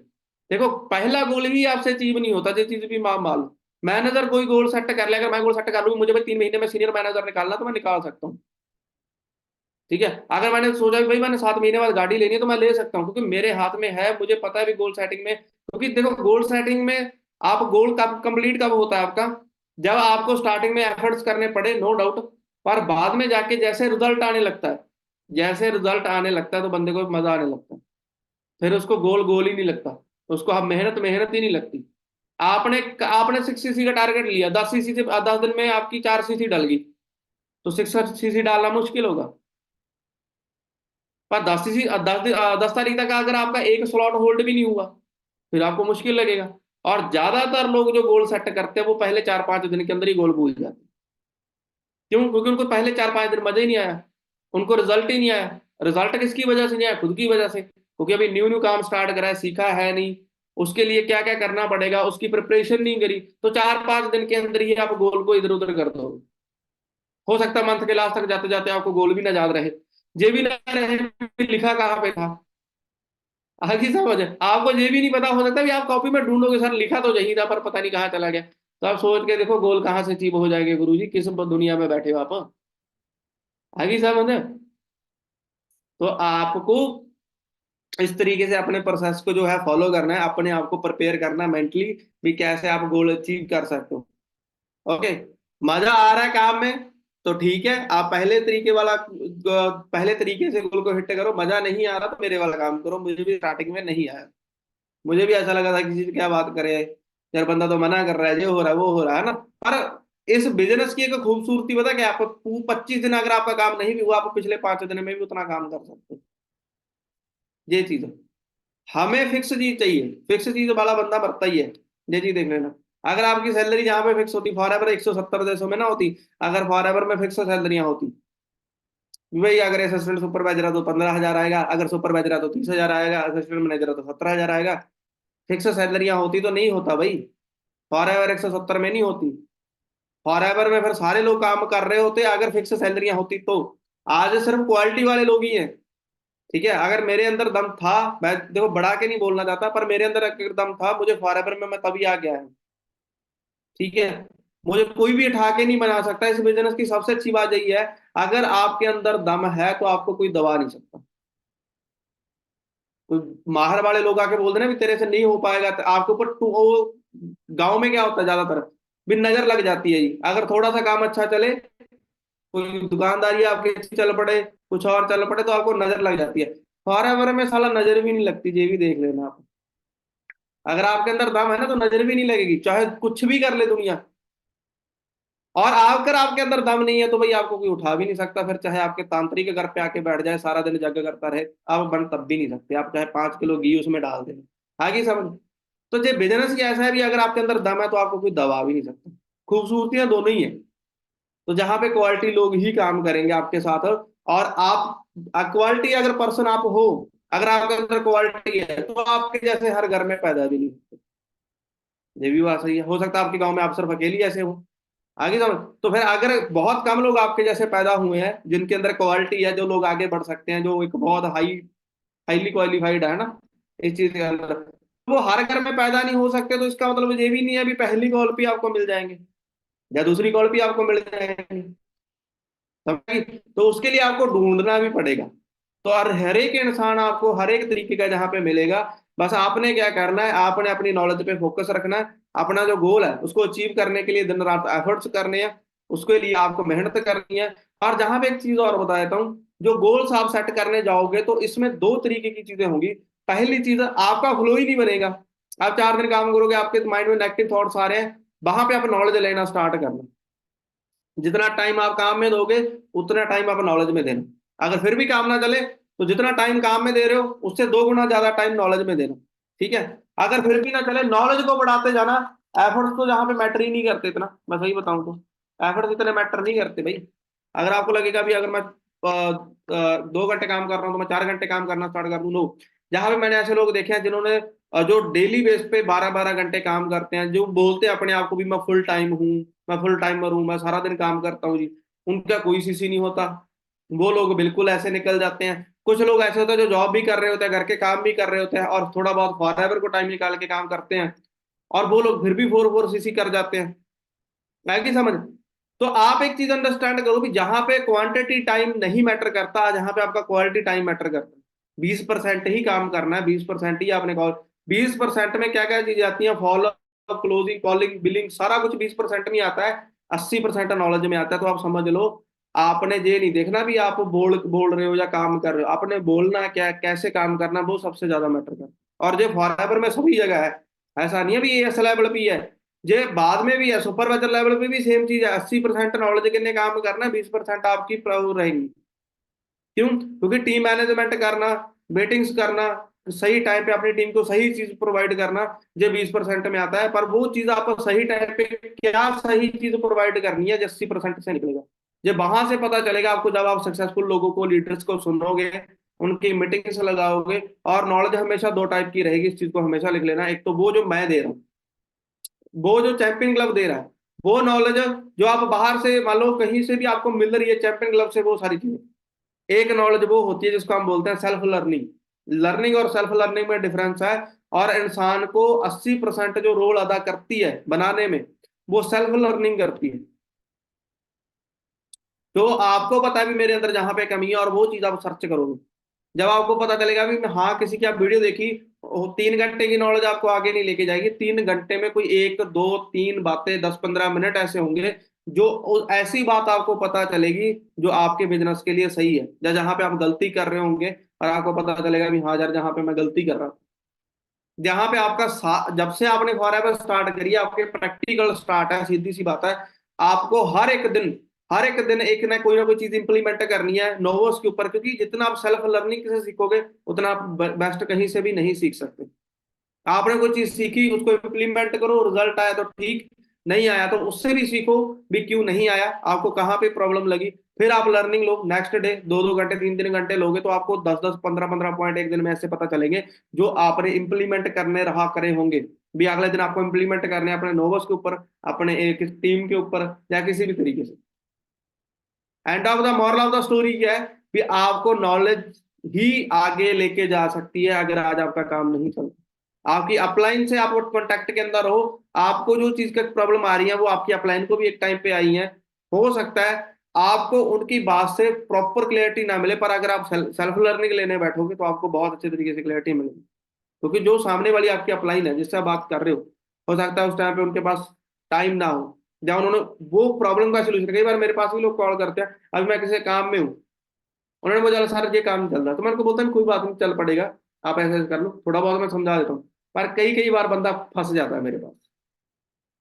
देखो पहला गोल ही आपसे अचीव नहीं होता, जो चीज भी मान लो मैनेजर कोई गोल सेट कर ले, अगर मैं गोल सेट कर लूँ मुझे भाई 3 महीने में सीनियर मैनेजर निकालना, तो मैं निकाल सकता हूँ। ठीक है, अगर मैंने सोचा कि भाई मैंने 7 महीने बाद गाड़ी लेनी है, तो मैं ले सकता हूँ, क्योंकि मेरे हाथ में है, मुझे पता है भी गोल सेटिंग में। क्योंकि देखो गोल सेटिंग में आप गोल कब कंप्लीट कब होता है आपका, जब आपको स्टार्टिंग में एफर्ट्स करने पड़े, नो डाउट, पर बाद में जाके जैसे रिजल्ट आने लगता है, जैसे रिजल्ट आने लगता है तो बंदे को मजा आने लगता है, फिर उसको गोल गोल ही नहीं लगता, उसको अब मेहनत मेहनत ही नहीं लगती। आपने आपने 6 सीसी का टारगेट लिया, 10 सीसी से 10 दिन में आपकी 4 सीसी डल गई, तो 6 सीसी डालना मुश्किल होगा। पर 10 सीसी 10 तारीख तक अगर आपका एक स्लॉट होल्ड भी नहीं हुआ, फिर आपको मुश्किल लगेगा। और ज्यादातर लोग जो गोल सेट करते हैं वो पहले 4-5 दिन के अंदर ही गोल भूल जाते हैं। क्यों? क्योंकि उनको पहले 4-5 दिन मजा ही नहीं आया, उनको रिजल्ट ही नहीं आया। रिजल्ट किसकी वजह से नहीं आया? खुद की वजह से, क्योंकि अभी न्यू न्यू काम स्टार्ट करा है, सीखा है नहीं, उसके लिए क्या क्या करना पड़ेगा उसकी प्रिपरेशन नहीं करी, तो 4-5 दिन के अंदर ही आप गोल को इधर उधर कर दो। हो सकता है मंथ के लास्ट तक जाते जाते आपको गोल भी ना याद रहे, ये भी ना रहे लिखा कहाँ पे था। आगे समझ है, आपको ये भी नहीं पता, हो सकता है भी आप कॉपी में ढूंढोगे सर लिखा तो यही था पर पता नहीं कहाँ चला गया, तो आप सोच के देखो गोल कहाँ से अचीव हो जाएंगे, गुरुजी किस दुनिया में बैठे हो आप। आगे समझ है। तो आपको इस तरीके से अपने प्रोसेस को जो है फॉलो करना है, अपने आप को प्रिपेयर करना है मेंटली, भी कैसे आप गोल अचीव कर सकते हो। ओके, मजा आ रहा है काम में तो ठीक है, आप पहले तरीके से गोल को हिट करो, मजा नहीं आ रहा तो मेरे वाला काम करो, मुझे भी स्टार्टिंग में नहीं आया, मुझे भी ऐसा लगा था किसी से क्या बात करे यार, बंदा तो मना कर रहा है, ये हो रहा है वो हो रहा है ना। पर इस बिजनेस की एक खूबसूरती पता क्या, आपको 25 दिन अगर आपका काम नहीं भी हुआ, आप पिछले 5 दिन में भी उतना काम कर सकते हो, ये चीज है। हमें फिक्स चीज चाहिए, फिक्स चीज वाला बंदा मरता ही है, ये चीज देख लेना। अगर आपकी सैलरी जहां पे फिक्स होती फॉर एवर 170 देशों में ना होती, अगर फॉर एवर में फिक्स सैलरियां होती, वही अगर असिस्टेंट सुपरवाइजर है तो 15,000 आएगा, अगर सुपरवाइजर है तो 30,000 आएगा, असिस्टेंट मैनेजर है तो 17,000 आएगा, फिक्स सैलरियां होती तो नहीं होता भाई, फॉर एवर 170 में नहीं होती। फॉर एवर में फिर सारे लोग काम कर रहे होते अगर फिक्स सैलरियां होती तो। आज सिर्फ क्वालिटी वाले लोग ही हैं। ठीक है, अगर मेरे अंदर दम था, मैं देखो बढ़ा के नहीं बोलना चाहता, पर मेरे अंदर अगर दम था, मुझे फॉर एवर में मैं तभी आ गया है। ठीक है, मुझे कोई भी उठा के नहीं बना सकता, इस बिजनेस की सबसे अच्छी बात यही है, अगर आपके अंदर दम है तो आपको कोई दबा नहीं सकता। कोई माहर वाले लोग आके बोल देना भी तेरे से नहीं हो पाएगा, तो आपके ऊपर वो गांव में क्या होता है ज्यादातर, भी नजर लग जाती है जी, अगर थोड़ा सा काम अच्छा चले, कोई दुकानदारी आपके अच्छी चल पड़े, कुछ और चल पड़े, तो आपको नजर लग जाती है। फॉर एवर में साला नजर भी नहीं लगती, ये भी देख लेना आप। अगर आपके अंदर दम है ना तो नजर भी नहीं लगेगी, चाहे कुछ भी कर ले दुनिया। और अगर आपके अंदर दम नहीं है तो भाई आपको कोई उठा भी नहीं सकता, फिर चाहे आपके तांत्रिक घर पे आके बैठ जाए सारा दिन जग करता रहे, आप बन तब भी नहीं सकते, आप चाहे 5 किलो घी उसमें डाल दें। आगे समझ। तो ये बिजनेस ही ऐसा है भी, अगर आपके अंदर दम है तो आपको कोई दबा भी नहीं सकता। खूबसूरतियां दोनों ही है। तो जहां पे क्वालिटी लोग ही काम करेंगे आपके साथ, और आप क्वालिटी अगर पर्सन आप हो, अगर आपके अंदर क्वालिटी है तो आपके जैसे हर घर में पैदा भी नहीं होते। ये भी बात सही है, हो सकता है आपके गांव में आप सिर्फ अकेली ऐसे हो। आगे समझ। तो फिर अगर बहुत कम लोग आपके जैसे पैदा हुए हैं जिनके अंदर क्वालिटी है, जो लोग आगे बढ़ सकते हैं, जो एक बहुत हाईली क्वालिफाइड है ना इस चीज के अंदर, वो हर घर में पैदा नहीं हो सकते, तो इसका मतलब ये भी नहीं है अभी पहली कॉल पे आपको मिल जाएंगे या दूसरी कॉल पे आपको मिल जाएंगे। समझ। तो उसके लिए आपको ढूंढना भी पड़ेगा। तो हर एक इंसान आपको हर एक तरीके का जहां पे मिलेगा, बस आपने क्या करना है, आपने अपनी नॉलेज पे फोकस रखना है, अपना जो गोल है उसको अचीव करने के लिए दिन रात एफर्ट्स करने हैं, उसके लिए आपको मेहनत करनी है। और जहां पे एक चीज और बता देता हूँ, जो गोल्स आप सेट करने जाओगे तो इसमें दो तरीके की चीजें होंगी। पहली चीज, आपका फ्लो ही नहीं बनेगा। आप 4 दिन काम करोगे, आपके माइंड में नेगेटिव थॉट्स आ रहे हैं, वहां पे आप नॉलेज लेना स्टार्ट करना। जितना टाइम आप काम में दोगे उतना टाइम आप नॉलेज में देना। अगर फिर भी काम ना चले तो जितना टाइम काम में दे रहे हो उससे 2 गुना ज्यादा टाइम नॉलेज में देना। ठीक है। अगर फिर भी ना चले, नॉलेज को बढ़ाते जाना। एफर्ट्स तो जहाँ पे मैटर ही नहीं करते इतना, मैं सही बताऊं तो एफर्ट्स इतने मैटर नहीं करते भाई। अगर आपको लगेगा भी अगर मैं 2 घंटे काम कर रहा हूँ तो मैं 4 घंटे काम करना स्टार्ट कर दूं, नो। जहां पे मैंने ऐसे लोग देखे हैं जिन्होंने जो डेली बेस पे 12-12 घंटे काम करते हैं, जो बोलते हैं अपने आप को भी मैं फुल टाइम हूँ, मैं फुल टाइमर हूँ, मैं सारा दिन काम करता हूँ जी, उनका कोई सीसी नहीं होता। वो लोग बिल्कुल ऐसे निकल जाते हैं। कुछ लोग ऐसे होते हैं जो जॉब भी कर रहे होते हैं, घर के काम भी कर रहे होते हैं, और थोड़ा बहुत फॉरएवर को टाइम निकाल के काम करते हैं, और वो लोग फिर भी 4-4 सीसी कर जाते हैं। है कि समझ? तो आप एक चीज अंडरस्टैंड करो कि जहां पे क्वांटिटी टाइम नहीं मैटर करता, जहां पे आपका क्वालिटी टाइम मैटर करता है। 20% ही काम करना है, 20% ही आपने कॉल। 20% में क्या क्या चीजें आती हैं? फॉलो, क्लोजिंग, कॉलिंग, बिलिंग, सारा कुछ 20% में आता है। 80% नॉलेज में आता है। तो आप समझ लो, आपने ये नहीं देखना भी आप बोल बोल रहे हो या काम कर रहे हो, आपने बोलना क्या, कैसे काम करना, वो सबसे ज्यादा मैटर करता है। और ये फॉरएवर में सभी जगह है। ऐसा नहीं है भी ये एस लेवल पे ही है, जे बाद में भी है, सुपरवाइजर लेवल पे भी सेम चीज है। 80% नॉलेज के लिए काम करना है, 20% आपकी रहेंगी। क्यों? क्योंकि टीम मैनेजमेंट करना, मीटिंग्स करना, सही टाइम पे अपनी टीम को सही चीज प्रोवाइड करना, ये 20% में आता है। पर वो चीज आपको सही टाइम पे क्या सही चीज प्रोवाइड करनी है, जो 80% से निकलेगा। ये वहां से पता चलेगा आपको, जब आप सक्सेसफुल लोगों को, लीडर्स को सुनोगे, उनकी मीटिंग्स लगाओगे। और नॉलेज हमेशा दो टाइप की रहेगी, इस चीज को हमेशा लिख लेना। एक तो वो जो मैं दे रहा हूँ, वो जो चैंपियन क्लब दे रहा है, वो नॉलेज जो आप बाहर से मान लो कहीं से भी आपको मिल रही है चैंपियन क्लब से, वो सारी चीजें। एक नॉलेज वो होती है जिसको हम बोलते हैं सेल्फ लर्निंग। लर्निंग और सेल्फ लर्निंग में डिफरेंस है। और इंसान को 80% जो रोल अदा करती है बनाने में, वो सेल्फ लर्निंग करती है। तो आपको पता है भी मेरे अंदर जहां पे कमी है, और वो चीज आप सर्च करोगे, जब आपको पता चलेगा भी हाँ, किसी की आप वीडियो देखी, 3 घंटे की नॉलेज आपको आगे नहीं लेके जाएगी। 3 घंटे में कोई 1-2-3 बातें, 10-15 मिनट ऐसे होंगे जो ऐसी बात आपको पता चलेगी जो आपके बिजनेस के लिए सही है, या जहां पे आप गलती कर रहे होंगे और आपको पता चलेगा भी हाँ यार, जहां पे मैं गलती कर रहा हूँ। जहां पे आपका जब से आपने फॉरएवर स्टार्ट करी है, आपके प्रैक्टिकल स्टार्ट है, सीधी सी बात है। आपको हर एक दिन एक ना कोई चीज इंप्लीमेंट करनी है नोवोस के ऊपर, क्योंकि जितना आप सेल्फ लर्निंग से सीखोगे उतना आप बेस्ट कहीं से भी नहीं सीख सकते। आपने कोई चीज सीखी, उसको इम्प्लीमेंट करो, रिजल्ट आया तो ठीक, नहीं आया तो उससे भी सीखो भी क्यों नहीं आया, आपको कहाँ पे प्रॉब्लम लगी। फिर आप लर्निंग लो, नेक्स्ट डे 2-2 घंटे, 3-3 घंटे लोगे तो आपको 10-10, 15-15 पॉइंट एक दिन में ऐसे पता चलेंगे, जो आपने इंप्लीमेंट करने रहा करे होंगे। भी अगले दिन आपको इंप्लीमेंट करने हैं अपने नोवस के ऊपर, अपने एक टीम के ऊपर, या किसी भी तरीके से। End of the moral of the story क्या है? भी आपको नॉलेज ही आगे लेके जा सकती है। अगर आज आपका काम नहीं चलता, आपकी अपलाइन से आप कॉन्टेक्ट के अंदर हो, आपको जो चीज का प्रॉब्लम आ रही है वो आपकी अपलाइन को भी एक टाइम पे आई है। हो सकता है आपको उनकी बात से प्रॉपर क्लैरिटी ना मिले, पर अगर आप सेल्फ लर्निंग लेने बैठोगे तो आपको बहुत अच्छे तरीके से क्लैरिटी मिलेगी। क्योंकि जो सामने वाली आपकी अपलाइन है, जिससे आप बात कर रहे हो सकता है उस टाइम पे उनके पास टाइम ना हो, या उन्होंने वो प्रॉब्लम का सोल्यूशन, कई बार मेरे पास भी लोग कॉल करते हैं, अभी मैं किसी काम में हूँ, उन्होंने मुझे बोला सर ये काम नहीं चल रहा, तो मैं उनको बोलता हूँ कोई बात नहीं, चल पड़ेगा, आप ऐसे ऐसे कर लो, थोड़ा बहुत मैं समझा देता हूँ। पर कई कई बार बंदा फंस जाता है मेरे पास,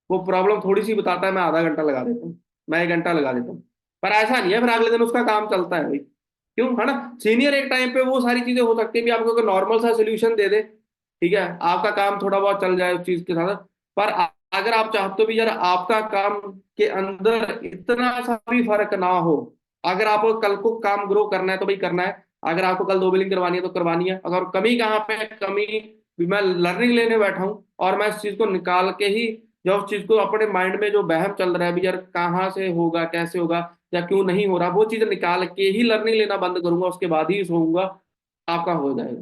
वो प्रॉब्लम थोड़ी सी बताता है, मैं आधा घंटा लगा देता हूँ, मैं 1 घंटा लगा देता हूँ। पर ऐसा नहीं है, फिर अगले दिन उसका काम चलता है भाई। क्यों? है ना? सीनियर एक टाइम पे वो सारी चीजें हो सकती है भी आपको नॉर्मल सा सोल्यूशन दे दे, ठीक है, आपका काम थोड़ा बहुत चल जाए उस चीज के साथ। पर अगर आप चाहते हो भी यार आपका काम के अंदर इतना सा भी फर्क ना हो, अगर आपको कल को काम ग्रो करना है तो भाई करना है। अगर आपको कल 2 बिलिंग करवानी है तो करवानी है। अगर कमी कहाँ पे है, कमी भी मैं लर्निंग लेने बैठा हूँ और मैं इस चीज को निकाल के ही, जब उस चीज को अपने माइंड में जो बहम चल रहा है भी यार कहाँ से होगा, कैसे होगा, या क्यों नहीं हो रहा, वो चीज निकाल के ही लर्निंग लेना बंद करूंगा, उसके बाद ही सोऊंगा, आपका हो जाएगा।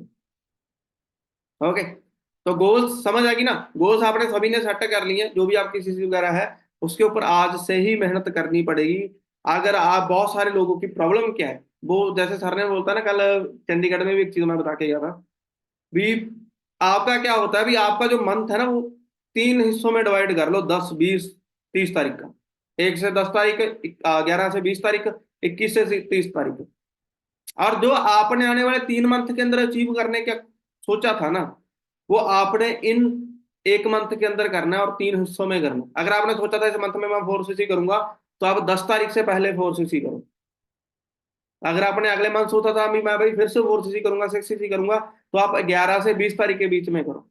ओके। तो गोल्स समझ आएगी ना? गोल्स आपने सभी ने सेट कर लिए, जो भी आपकी सीसी वगैरह है, उसके ऊपर आज से ही मेहनत करनी पड़ेगी। अगर आप, बहुत सारे लोगों की प्रॉब्लम क्या है, वो जैसे सर ने बोलता ना कल, चंडीगढ़ में भी एक चीज मैं बता के गया था भी, आपका क्या होता है भी, आपका जो मंथ है ना, वो 3 हिस्सों में डिवाइड कर लो, 10, 20, 30 तारीख का। 1 से 10 तारीख, 11 से 20 तारीख, 21 से 30 तारीख। और जो आपने आने वाले 3 मंथ के अंदर अचीव करने का सोचा था ना, वो आपने इन 1 मंथ के अंदर करना है और 3 हिस्सों में करना है। अगर आपने सोचा था इस मंथ में मैं 4cc करूंगा, तो आप 10 तारीख से पहले 4cc करो। अगर आपने अगले मंथ सोचा था अभी मैं भाई फिर से 4cc करूंगा, 6cc करूंगा, तो आप 11 से 20 तारीख के बीच में करो।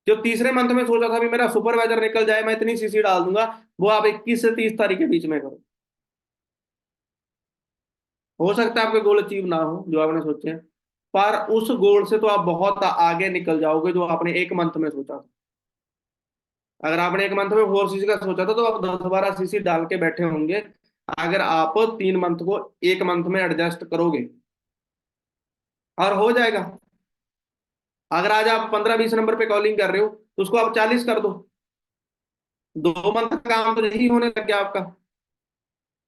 जो तीसरे मंथ में सोचा था भी मेरा सुपरवाइजर निकल जाए, मैं इतनी सीसी डाल दूंगा, वो आप 21 से 30 तारीख के बीच में करो। हो सकता है आपके गोल अचीव ना हो जो आपने सोचे हैं, पर उस गोल से तो आप बहुत आगे निकल जाओगे जो आपने 1 मंथ में सोचा था। अगर आपने 1 मंथ में 4cc का सोचा था, तो आप 10-12 cc डाल के बैठे होंगे। अगर आप 3 मंथ को 1 मंथ में एडजस्ट करोगे, और हो जाएगा। अगर आज आप 15-20 नंबर पे कॉलिंग कर रहे हो, तो उसको आप 40 कर दो। 2 मंथ का काम तो यही होने लग गया आपका।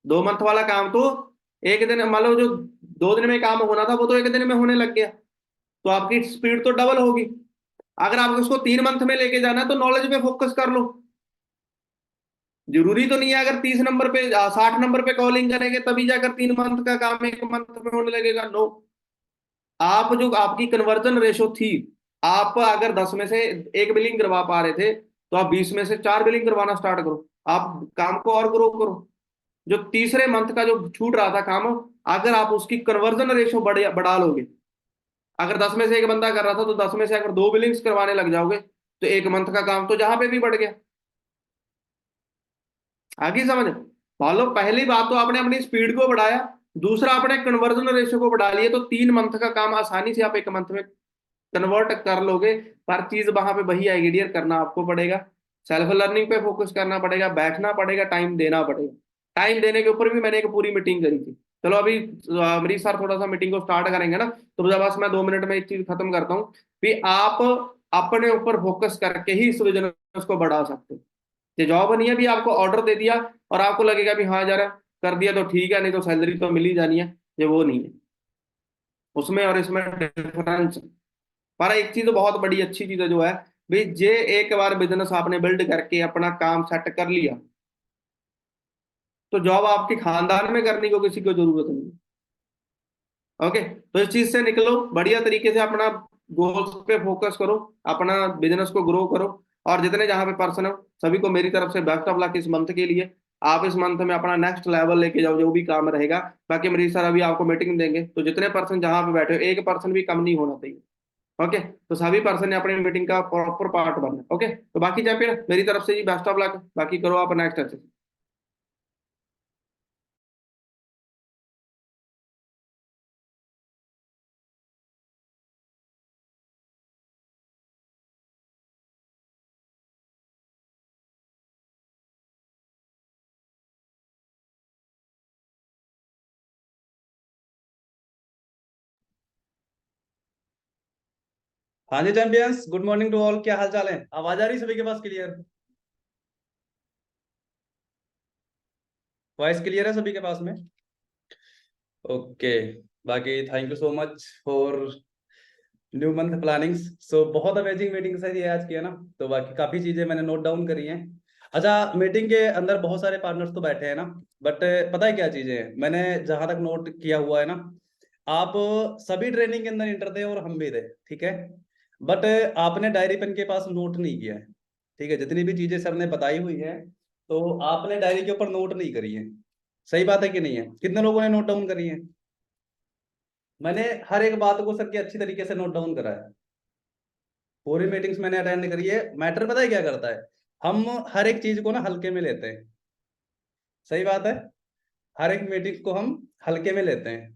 2 मंथ वाला काम तो एक दिन, मान लो जो 2 दिन में काम होना था वो तो एक दिन में होने लग गया। तो आपकी स्पीड तो डबल होगी। अगर आपको उसको 3 मंथ में लेके जाना है, तो नॉलेज पे फोकस कर लो। जरूरी तो नहीं है अगर 30 नंबर पे 60 नंबर पे कॉलिंग करेंगे तभी जाकर 3 मंथ का काम 1 मंथ में होने लगेगा। नो। आप जो आपकी कन्वर्जन रेशो थी, आप अगर 10 में से एक बिलिंग करवा पा रहे थे, तो आप 20 में से 4 बिलिंग करवाना स्टार्ट करो। आप काम को और ग्रो करो। जो तीसरे मंथ का जो छूट रहा था काम, अगर आप उसकी कन्वर्जन रेशो बढ़ा लोगे, अगर 10 में से एक बंदा कर रहा था, तो 10 में से अगर 2 बिलिंग्स करवाने लग जाओगे, तो 1 मंथ का काम तो जहां पे भी बढ़ गया। आगे समझ। मान लो पहली बात तो आपने अपनी स्पीड को बढ़ाया, दूसरा आपने कन्वर्जन रेशियो को बढ़ा लिया, तो 3 मंथ का काम आसानी से आप 1 मंथ में कन्वर्ट कर लोगे। पर चीज वहां पे वही आएगी डियर, करना आपको पड़ेगा। सेल्फ लर्निंग पे फोकस करना पड़ेगा, बैठना पड़ेगा, टाइम देना पड़ेगा। टाइम देने के ऊपर भी मैंने एक पूरी मीटिंग करी थी। चलो अभी अमरीश सर थोड़ा सा मीटिंग को स्टार्ट करेंगे ना, तो जब बस मैं 2 मिनट में एक चीज खत्म करता हूँ कि आप अपने ऊपर फोकस करके ही इस बिजनेस को बढ़ा सकते हो। ये जॉब नहीं है भी आपको ऑर्डर दे दिया और आपको लगेगा भी हाँ यार कर दिया तो ठीक है, नहीं तो सैलरी तो मिल ही जानी है। ये वो नहीं है। उसमें और इसमें डिफरेंस। पर एक चीज तो बहुत बड़ी अच्छी चीज है जो है भाई, जे एक बार बिजनेस आपने बिल्ड करके अपना काम सेट कर लिया, तो जॉब आपके खानदान में करने को किसी को जरूरत नहीं है। ओके, तो इस चीज से निकलो, बढ़िया तरीके से अपना गोल्स पे फोकस करो, अपना बिजनेस को ग्रो करो। और जितने जहां पे पर्सन हो, सभी को मेरी तरफ से बेस्ट ऑफ लक इस मंथ के लिए। आप इस मंथ में अपना नेक्स्ट लेवल लेके जाओ, जो भी काम रहेगा। बाकी मरीज सर अभी आपको मीटिंग देंगे, तो जितने पर्सन जहां पे बैठे हो, एक पर्सन भी कम नहीं होना चाहिए। ओके, तो सभी पर्सन ने अपनी मीटिंग का प्रॉपर पार्ट बनना। ओके, तो बाकी चैंपियन मेरी तरफ से जी बेस्ट ऑफ लक, बाकी करो आप नेक्स्ट। हाँ जी champions, good morning to all. क्या हाल चाल है? आवाज आ रही है सभी के पास? क्लियर? वॉइस क्लियर है सभी के पास में? ओके। बाकी thank you so much for new month plannings. So बहुत अमेजिंग मीटिंग है ये आज की, है ना? तो बाकी काफी चीजें मैंने नोट डाउन करी हैं। अच्छा, मीटिंग के अंदर बहुत सारे पार्टनर्स तो बैठे हैं ना, बट पता है क्या चीजें हैं मैंने जहां तक नोट किया हुआ है ना, आप सभी ट्रेनिंग के अंदर इंटर थे और हम भी थे, ठीक है। बट आपने डायरी पेन के पास नोट नहीं किया है, ठीक है। जितनी भी चीजें सर ने बताई हुई है, तो आपने डायरी के ऊपर नोट नहीं करी है। सही बात है कि नहीं है? कितने लोगों ने नोट डाउन करी है? मैंने हर एक बात को सर की अच्छी तरीके से नोट डाउन करा है। पूरी मीटिंग्स मैंने अटेंड करी है। मैटर पता है क्या करता है? हम हर एक चीज को ना हल्के में लेते हैं। सही बात है। हर एक मीटिंग को हम हल्के में लेते हैं।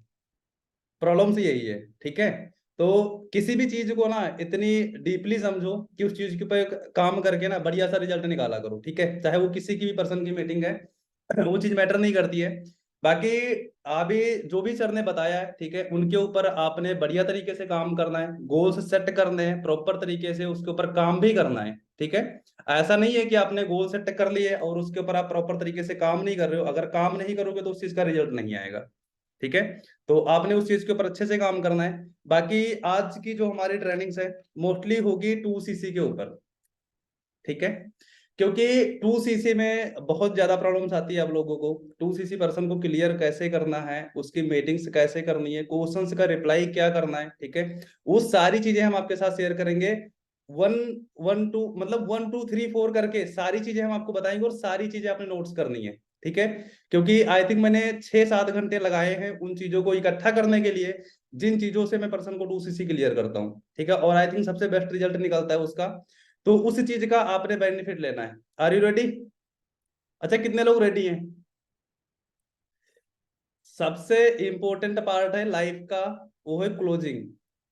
प्रॉब्लम से यही है, ठीक है। तो किसी भी चीज को ना इतनी डीपली समझो कि उस चीज के ऊपर काम करके ना बढ़िया सा रिजल्ट निकाला करो, ठीक है। चाहे वो किसी की भी पर्सन की मीटिंग है, वो चीज मैटर नहीं करती है। बाकी अभी जो भी सर ने बताया है, ठीक है, उनके ऊपर आपने बढ़िया तरीके से काम करना है, गोल्स सेट करने हैं प्रॉपर तरीके से, उसके ऊपर काम भी करना है, ठीक है। ऐसा नहीं है कि आपने गोल सेट कर लिए और उसके ऊपर आप प्रॉपर तरीके से काम नहीं कर रहे हो। अगर काम नहीं करोगे तो उस चीज का रिजल्ट नहीं आएगा, ठीक है। तो आपने उस चीज के ऊपर अच्छे से काम करना है। बाकी आज की जो हमारी ट्रेनिंग्स है, मोस्टली होगी 2cc के ऊपर, ठीक है। क्योंकि 2cc में बहुत ज्यादा प्रॉब्लम्स आती है आप लोगों को। 2cc पर्सन को क्लियर कैसे करना है, उसकी मीटिंग्स कैसे करनी है, क्वेश्चंस का रिप्लाई क्या करना है, ठीक है, वो सारी चीजें हम आपके साथ शेयर करेंगे। वन वन टू मतलब 1 2 3 4 करके सारी चीजें हम आपको बताएंगे, और सारी चीजें आपने नोट्स करनी है, ठीक है। क्योंकि आई थिंक मैंने 6 7 घंटे लगाए हैं उन चीजों को इकट्ठा करने के लिए, जिन चीजों से मैं पर्सन को 2cc क्लियर करता हूँ, ठीक है, और आई थिंक सबसे बेस्ट रिजल्ट निकलता है उसका। तो उस चीज का आपने बेनिफिट लेना है। Are you ready? अच्छा, कितने लोग रेडी हैं? सबसे इंपॉर्टेंट पार्ट है लाइफ का, वो है क्लोजिंग,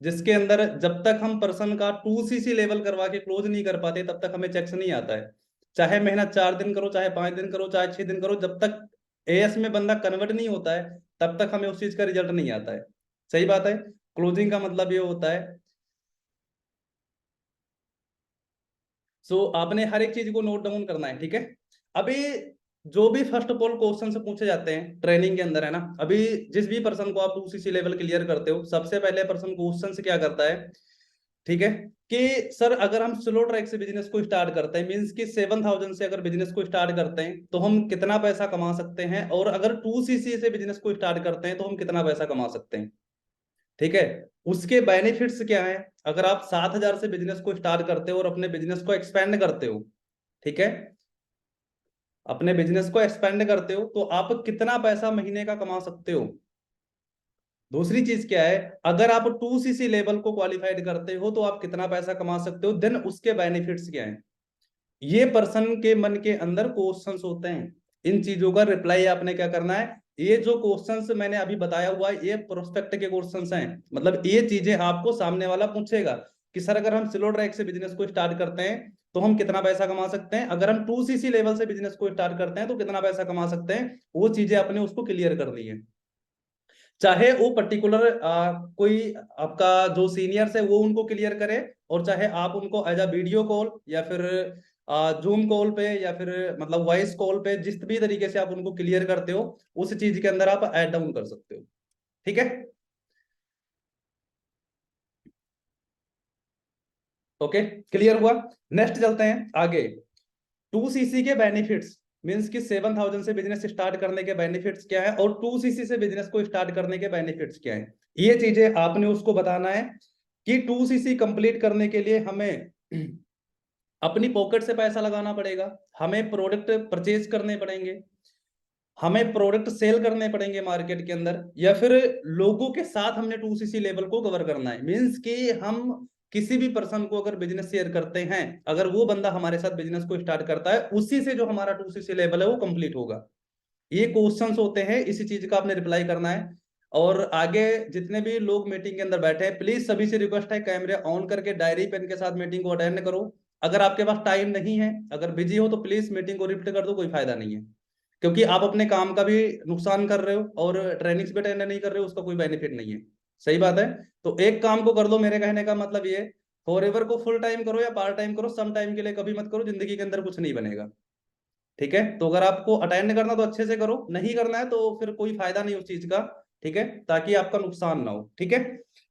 जिसके अंदर जब तक हम पर्सन का 2cc लेवल करवा के क्लोज नहीं कर पाते तब तक हमें चेक्स नहीं आता है। चाहे मेहनत 4 दिन करो, चाहे 5 दिन करो, चाहे 6 दिन करो, जब तक एएस में बंदा कन्वर्ट नहीं होता है तब तक हमें उस चीज का रिजल्ट नहीं आता है। सही बात है। क्लोजिंग का मतलब ये होता है, सो आपने हर एक चीज को नोट डाउन करना है, ठीक है। अभी जो भी फर्स्ट ऑफ ऑल क्वेश्चन से पूछे जाते हैं ट्रेनिंग के अंदर, है ना, अभी जिस भी पर्सन को आप 2cc लेवल क्लियर करते हो, सबसे पहले पर्सन क्वेश्चन से क्या करता है, ठीक है, कि सर अगर हम स्लो ट्रैक से बिजनेस को स्टार्ट करते हैं, मींस कि 7,000 से अगर बिजनेस को स्टार्ट करते हैं तो हम कितना पैसा कमा सकते हैं, और अगर 2cc से बिजनेस को स्टार्ट करते हैं तो हम कितना पैसा कमा सकते हैं, ठीक है। उसके बेनिफिट्स क्या है, अगर आप 7,000 से बिजनेस को स्टार्ट करते हो और अपने बिजनेस को एक्सपेंड करते हो, ठीक है, अपने बिजनेस को एक्सपेंड करते हो तो आप कितना पैसा महीने का कमा सकते हो। दूसरी चीज क्या है, अगर आप 2cc लेवल को क्वालिफाइड करते हो तो आप कितना पैसा कमा सकते हो, देन उसके बेनिफिट्स क्या है। ये पर्सन के मन के अंदर क्वेश्चंस होते हैं, इन चीजों का रिप्लाई आपने क्या करना है। ये जो क्वेश्चंस मैंने अभी बताया हुआ है ये प्रोस्पेक्ट के क्वेश्चंस हैं, मतलब ये चीजें आपको सामने वाला पूछेगा कि सर अगर हम स्लो ट्रैक से बिजनेस को स्टार्ट करते हैं तो हम कितना पैसा कमा सकते हैं, अगर हम 2cc लेवल से बिजनेस को स्टार्ट करते हैं तो कितना पैसा कमा सकते हैं, वो चीजें आपने उसको क्लियर कर दी है। चाहे वो पर्टिकुलर कोई आपका जो सीनियर्स है वो उनको क्लियर करे, और चाहे आप उनको एज अ वीडियो कॉल या फिर जूम कॉल पे या फिर मतलब वॉइस कॉल पे जिस भी तरीके से आप उनको क्लियर करते हो उस चीज के अंदर आप ऐड डाउन कर सकते हो, ठीक है। ओके, क्लियर हुआ। नेक्स्ट चलते हैं आगे। 2cc के बेनिफिट्स, मींस कि 7,000 से बिजनेस स्टार्ट करने के बेनिफिट्स क्या है, और 2cc से बिजनेस को स्टार्ट करने के बेनिफिट्स क्या है, ये चीजें आपने उसको बताना है। कि 2cc कंप्लीट करने के लिए हमें अपनी पॉकेट से पैसा लगाना पड़ेगा, हमें प्रोडक्ट परचेज करने पड़ेंगे, हमें प्रोडक्ट सेल करने पड़ेंगे मार्केट के अंदर, या फिर लोगों के साथ हमने 2cc लेवल को कवर करना है। मींस कि हम किसी भी पर्सन को अगर बिजनेस शेयर करते हैं, अगर वो बंदा हमारे साथ बिजनेस को स्टार्ट करता है उसी से जो हमारा 2cc लेवल है वो कंप्लीट होगा। ये क्वेश्चंस होते हैं, इसी चीज का आपने रिप्लाई करना है। और आगे जितने भी लोग मीटिंग के अंदर बैठे हैं, प्लीज सभी से रिक्वेस्ट है कैमरे ऑन करके डायरी पेन के साथ मीटिंग को अटेंड करो। अगर आपके पास टाइम नहीं है, अगर बिजी हो, तो प्लीज मीटिंग को रिप्ट कर दो, कोई फायदा नहीं है। क्योंकि आप अपने काम का भी नुकसान कर रहे हो और ट्रेनिंग्स भी अटेंड नहीं कर रहे हो, उसका कोई बेनिफिट नहीं है। सही बात है। तो एक काम को कर दो, मेरे कहने का मतलब ये, फॉर एवर को फुल टाइम करो या पार्ट टाइम करो, सम टाइम के लिए कभी मत करो, जिंदगी के अंदर कुछ नहीं बनेगा, ठीक है। तो अगर आपको अटेंड करना तो अच्छे से करो, नहीं करना है तो फिर कोई फायदा नहीं उस चीज का, ठीक है, ताकि आपका नुकसान ना हो, ठीक है।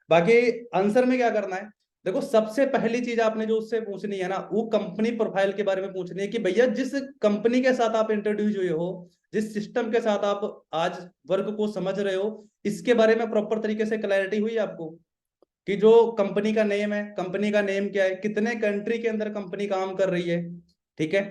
बाकी आंसर में क्या करना है, देखो सबसे पहली चीज आपने जो उससे पूछनी है ना, वो कंपनी प्रोफाइल के बारे में पूछनी है कि भैया जिस कंपनी के साथ आप इंट्रोड्यूस हुए हो, जिस सिस्टम के साथ आप आज वर्क को समझ रहे हो, इसके बारे में प्रॉपर तरीके से क्लैरिटी हुई आपको कि जो कंपनी का नेम है, कंपनी का नेम क्या है, कितने कंट्री के अंदर कंपनी काम कर रही है, ठीक है,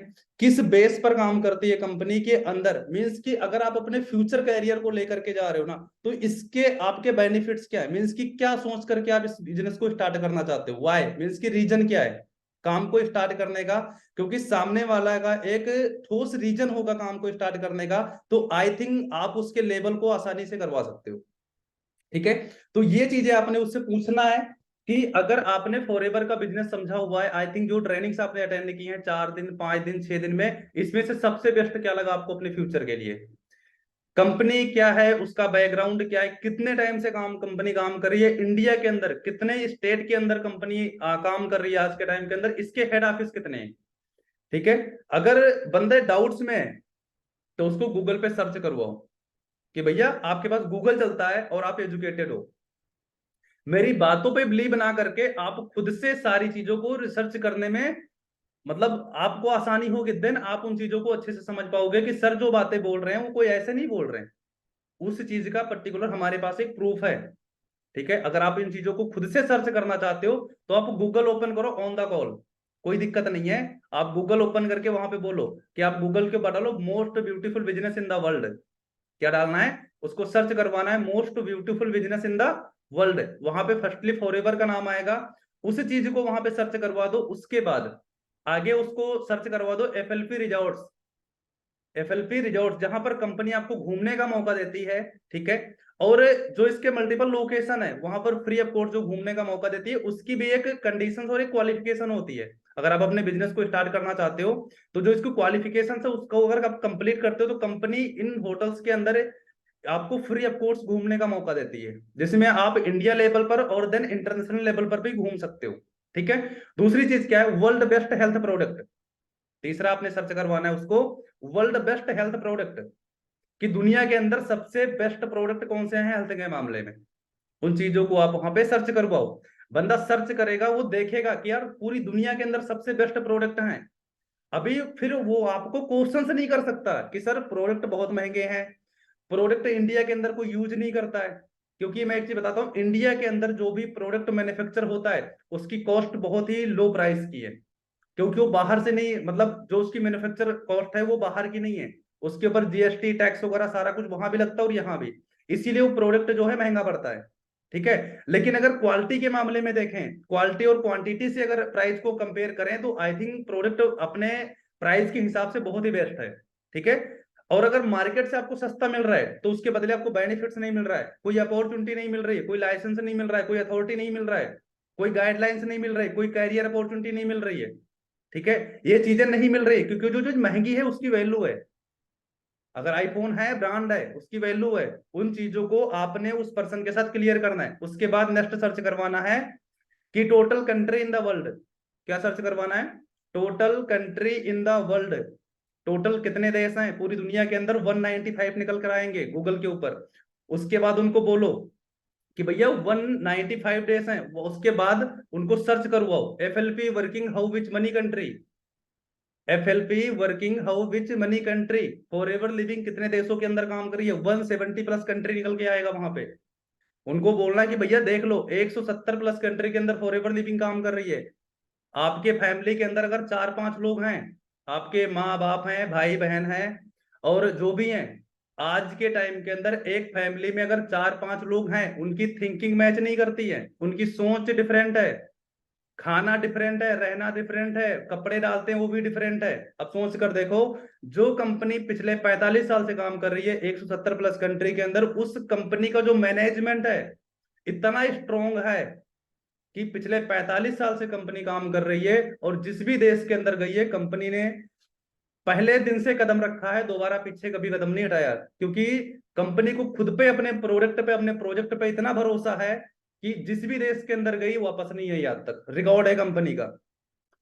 किस बेस पर काम करती है कंपनी के अंदर, मींस कि अगर आप अपने फ्यूचर कैरियर को लेकर के जा रहे हो ना, तो इसके आपके बेनिफिट्स क्या है, मींस कि क्या सोच करके आप इस बिजनेस को स्टार्ट करना चाहते हो, व्हाई, मींस कि रीजन क्या है काम को स्टार्ट करने का। क्योंकि सामने वाला का एक ठोस रीजन होगा काम को स्टार्ट करने का, तो आई थिंक आप उसके लेवल को आसानी से करवा सकते हो, ठीक है। तो ये चीजें आपने उससे पूछना है कि अगर आपने फॉरएवर का बिजनेस समझा हुआ है, आई थिंक जो ट्रेनिंग्स आपने अटेंड की हैं 4 दिन 5 दिन 6 दिन में, इसमें से सबसे बेस्ट क्या लगा आपको अपने फ्यूचर के लिए, कंपनी क्या है, उसका बैकग्राउंड क्या है, कितने टाइम से कंपनी काम कर रही है, इंडिया के अंदर कितने स्टेट के अंदर कंपनी काम कर रही है आज के टाइम के अंदर, इसके हेड ऑफिस कितने हैं, ठीक है। अगर बंदे डाउट्स में है तो उसको गूगल पे सर्च करवाओ कि भैया आपके पास गूगल चलता है और आप एजुकेटेड हो, मेरी बातों पे बिलीव ना करके आप खुद से सारी चीजों को रिसर्च करने में मतलब आपको आसानी होगी, देन आप उन चीजों को अच्छे से समझ पाओगे कि सर जो बातें बोल रहे हैं वो कोई ऐसे नहीं बोल रहे हैं, उस चीज का पर्टिकुलर हमारे पास एक प्रूफ है। ठीक है, अगर आप इन चीजों को खुद से सर्च करना चाहते हो तो आप गूगल ओपन करो ऑन द कॉल, कोई दिक्कत नहीं है। आप गूगल ओपन करके वहां पे बोलो कि आप गूगल के ऊपर डालो most beautiful business in the world, क्या डालना है, उसको सर्च करवाना है most beautiful business in the world, वहां पे फर्स्टली फॉरएवर का नाम आएगा, उस चीज को वहां पे सर्च करवा दो। उसके बाद आगे उसको सर्च करवा दो एफएलपी रिजॉर्ट्स, एफएलपी रिजॉर्ट जहां पर कंपनी आपको घूमने का मौका देती है। ठीक है, और जो इसके मल्टीपल लोकेशन है वहां पर फ्री ऑफ कॉस्ट जो घूमने का मौका देती है, उसकी भी एक कंडीशन और एक क्वालिफिकेशन होती है। अगर आप अपने बिजनेस को स्टार्ट करना चाहते हो तो जो इसकी क्वालिफिकेशन है उसको अगर आप कंप्लीट करते हो तो कंपनी इन होटल्स के अंदर आपको फ्री ऑफ कॉस्ट घूमने का मौका देती है, जिसमें आप इंडिया लेवल पर और देन इंटरनेशनल लेवल पर भी घूम सकते हो। ठीक है, दूसरी चीज क्या है, वर्ल्ड बेस्ट हेल्थ प्रोडक्ट, तीसरा आपने सर्च करवाना है उसको वर्ल्ड बेस्ट हेल्थ प्रोडक्ट, कि दुनिया के अंदर सबसे बेस्ट प्रोडक्ट कौन से हैं हेल्थ के मामले में, उन चीजों को आप वहां पे सर्च करवाओ। बंदा सर्च करेगा, वो देखेगा कि यार पूरी दुनिया के अंदर सबसे बेस्ट प्रोडक्ट हैं। अभी फिर वो आपको क्वेश्चन नहीं कर सकता कि सर प्रोडक्ट बहुत महंगे हैं, प्रोडक्ट इंडिया के अंदर कोई यूज नहीं करता है। क्योंकि मैं एक चीज बताता हूँ, इंडिया के अंदर जो भी प्रोडक्ट मैन्युफैक्चर होता है उसकी कॉस्ट बहुत ही लो प्राइस की है, क्योंकि वो बाहर से नहीं, मतलब जो उसकी मैन्युफैक्चर कॉस्ट है वो बाहर की नहीं है, उसके ऊपर जीएसटी टैक्स वगैरह सारा कुछ वहां भी लगता है और यहाँ भी, इसीलिए वो प्रोडक्ट जो है महंगा पड़ता है। ठीक है, लेकिन अगर क्वालिटी के मामले में देखें, क्वालिटी और क्वांटिटी से अगर प्राइस को कंपेयर करें तो आई थिंक प्रोडक्ट अपने प्राइस के हिसाब से बहुत ही बेस्ट है। ठीक है, और अगर मार्केट से आपको सस्ता मिल रहा है तो उसके बदले आपको बेनिफिट्स नहीं मिल रहा है, कोई अपॉर्चुनिटी नहीं मिल रही है, कोई लाइसेंस नहीं मिल रहा है, कोई अथॉरिटी नहीं मिल रहा है, कोई गाइडलाइंस नहीं मिल रही, कोई कैरियर अपॉर्चुनिटी नहीं मिल रही है। ठीक है, ये चीजें नहीं मिल रही क्योंकि जो चीज महंगी है उसकी वैल्यू है, अगर आईफोन है ब्रांड है उसकी वैल्यू है, उन चीजों को आपने उस पर्सन के साथ क्लियर करना है। उसके बाद नेक्स्ट सर्च करवाना है कि total country in the world, क्या सर्च करवाना है, total country in the world, total कितने देश हैं पूरी दुनिया के अंदर, 195 निकल कर आएंगे गूगल के ऊपर। उसके बाद उनको बोलो कि भैया 195 डेज हैं, उसके बाद उनको सर्च करवाओ FLP working how which money country, FLP working how which money country, for ever living कितने देशों के अंदर काम करी है, 170 प्लस कंट्री निकल के आएगा वहां पे। उनको बोलना है कि भैया देख लो 170 प्लस कंट्री के अंदर फॉर एवर लिविंग काम कर रही है। आपके फैमिली के अंदर अगर 4-5 लोग हैं, आपके माँ बाप हैं, भाई बहन हैं, और जो भी हैं, आज के टाइम के अंदर एक फैमिली में अगर 4-5 लोग हैं, उनकी थिंकिंग मैच नहीं करती है, उनकी सोच डिफरेंट है, खाना डिफरेंट है, रहना डिफरेंट है, कपड़े डालते हैं वो भी डिफरेंट है। अब सोच कर देखो, जो कंपनी पिछले 45 साल से काम कर रही है 170 प्लस कंट्री के अंदर, उस कंपनी का जो मैनेजमेंट है इतना स्ट्रोंग है कि पिछले 45 साल से कंपनी काम कर रही है, और जिस भी देश के अंदर गई है कंपनी ने पहले दिन से कदम रखा है, दोबारा पीछे कभी कदम नहीं हटाया, क्योंकि कंपनी को खुद पे, अपने प्रोडक्ट पे, अपने प्रोजेक्ट पे इतना भरोसा है कि जिस भी देश के अंदर गई वापस नहीं आई, आज तक रिकॉर्ड है कंपनी का।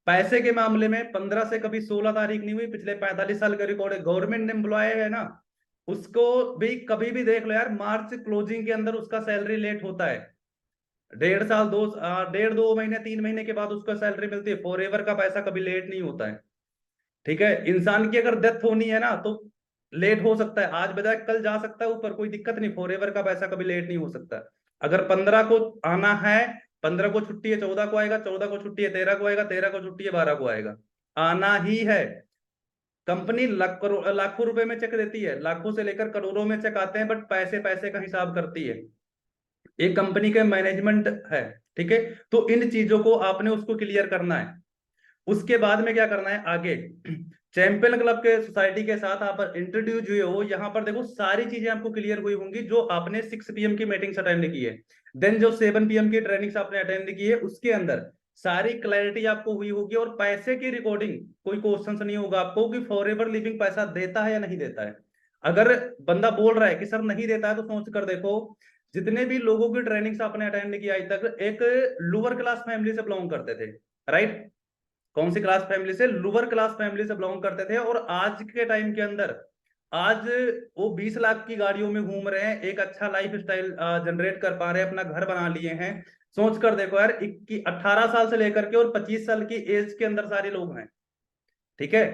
पैसे के मामले में 15 से कभी 16 तारीख नहीं हुई, पिछले 45 साल का रिकॉर्ड है। गवर्नमेंट एम्प्लॉय है ना, उसको भी कभी भी देख लो यार, मार्च क्लोजिंग के अंदर उसका सैलरी लेट होता है, 1.5 साल 1.5 2 महीने 3 महीने के बाद उसका सैलरी मिलती है, फॉर एवर का पैसा कभी लेट नहीं होता है। ठीक है, इंसान की अगर डेथ होनी है ना तो लेट हो सकता है, आज बजाय कल जा सकता है ऊपर, कोई दिक्कत नहीं, फॉरएवर का पैसा कभी लेट नहीं हो सकता। अगर 15 को आना है, 15 को छुट्टी है 14 को आएगा, 14 को छुट्टी है 13 को आएगा, 13 को छुट्टी है 12 को आएगा, आना ही है। कंपनी लाख करोड़ लाखों रुपए में चेक देती है, लाखों से लेकर करोड़ों में चेक आते हैं, बट पैसे पैसे का हिसाब करती है, एक कंपनी के मैनेजमेंट है। ठीक है, तो इन चीजों को आपने उसको क्लियर करना है। उसके बाद में क्या करना है आगे, चैंपियन क्लब के सोसाइटी के साथ आप इंट्रोड्यूस हुए हो, यहाँ पर देखो सारी चीजें आपको क्लियर हुई होंगी जो आपने 6 PM की मीटिंग्स अटेंड की है, देन जो 7 PM की ट्रेनिंग्स आपने अटेंड की है, उसके अंदर सारी क्लैरिटी आपको हुई होगी, और पैसे की रिकॉर्डिंग कोई क्वेश्चन नहीं होगा आपको कि फॉर एवर लिविंग पैसा देता है या नहीं देता है। अगर बंदा बोल रहा है कि सर नहीं देता है तो सोच कर देखो, जितने भी लोगों की ट्रेनिंग्स आपने अटेंड की आज तक, एक लोअर क्लास फैमिली से बिलोंग करते थे, राइट, कौन सी क्लास फैमिली से, लोअर क्लास फैमिली से बिलोंग करते थे, और आज के टाइम के अंदर आज वो 20 लाख की गाड़ियों में घूम रहे हैं, एक अच्छा लाइफ स्टाइल जनरेट कर पा रहे हैं, अपना घर बना लिए हैं। सोच कर देखो यार, 18 साल से लेकर के और 25 साल की एज के अंदर सारे लोग हैं, ठीक है।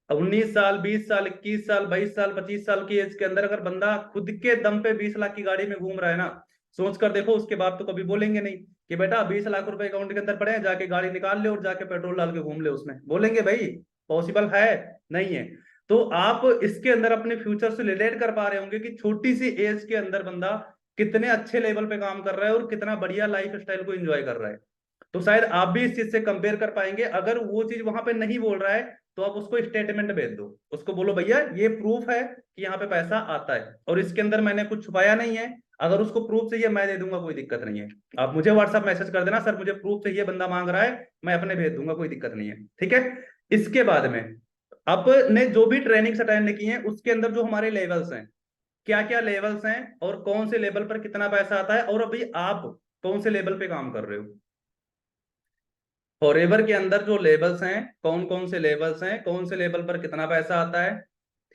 19 साल, 20 साल, 21 साल, 22 साल, 25 साल की एज के अंदर अगर बंदा खुद के दम पे 20 लाख की गाड़ी में घूम रहा है ना, सोच कर देखो, उसके बाप तो कभी बोलेंगे नहीं कि बेटा 20 लाख रुपए अकाउंट के अंदर पड़े हैं, जाके गाड़ी निकाल ले और जाके पेट्रोल डाल के घूम ले उसमें। बोलेंगे भाई? पॉसिबल है? नहीं है। तो आप इसके अंदर अपने फ्यूचर से रिलेट कर पा रहे होंगे कि छोटी सी एज के अंदर बंदा कितने अच्छे लेवल पे काम कर रहा है और कितना बढ़िया लाइफ स्टाइल को एंजॉय कर रहा है। तो शायद आप भी इस चीज से कंपेयर कर पाएंगे। अगर वो चीज वहां पे नहीं बोल रहा है तो आप उसको स्टेटमेंट भेज दो, उसको बोलो भैया ये प्रूफ है कि यहाँ पे पैसा आता है और इसके अंदर मैंने कुछ छुपाया नहीं है। अगर उसको प्रूफ चाहिए मैं दे दूंगा, कोई दिक्कत नहीं है। आप मुझे व्हाट्सएप मैसेज कर देना, सर मुझे प्रूफ चाहिए, बंदा मांग रहा है, मैं अपने भेज दूंगा, कोई दिक्कत नहीं है। ठीक है। इसके बाद में आपने जो भी ट्रेनिंग्स अटेंड की हैं उसके अंदर जो हमारे लेवल्स हैं, क्या क्या लेवल्स हैं और कौन से लेवल पर कितना पैसा आता है, और अभी आप कौन से लेवल पे काम कर रहे हो। फॉरएवर के अंदर जो लेवल्स हैं, कौन कौन से लेवल्स हैं, कौन से लेवल पर कितना पैसा आता है,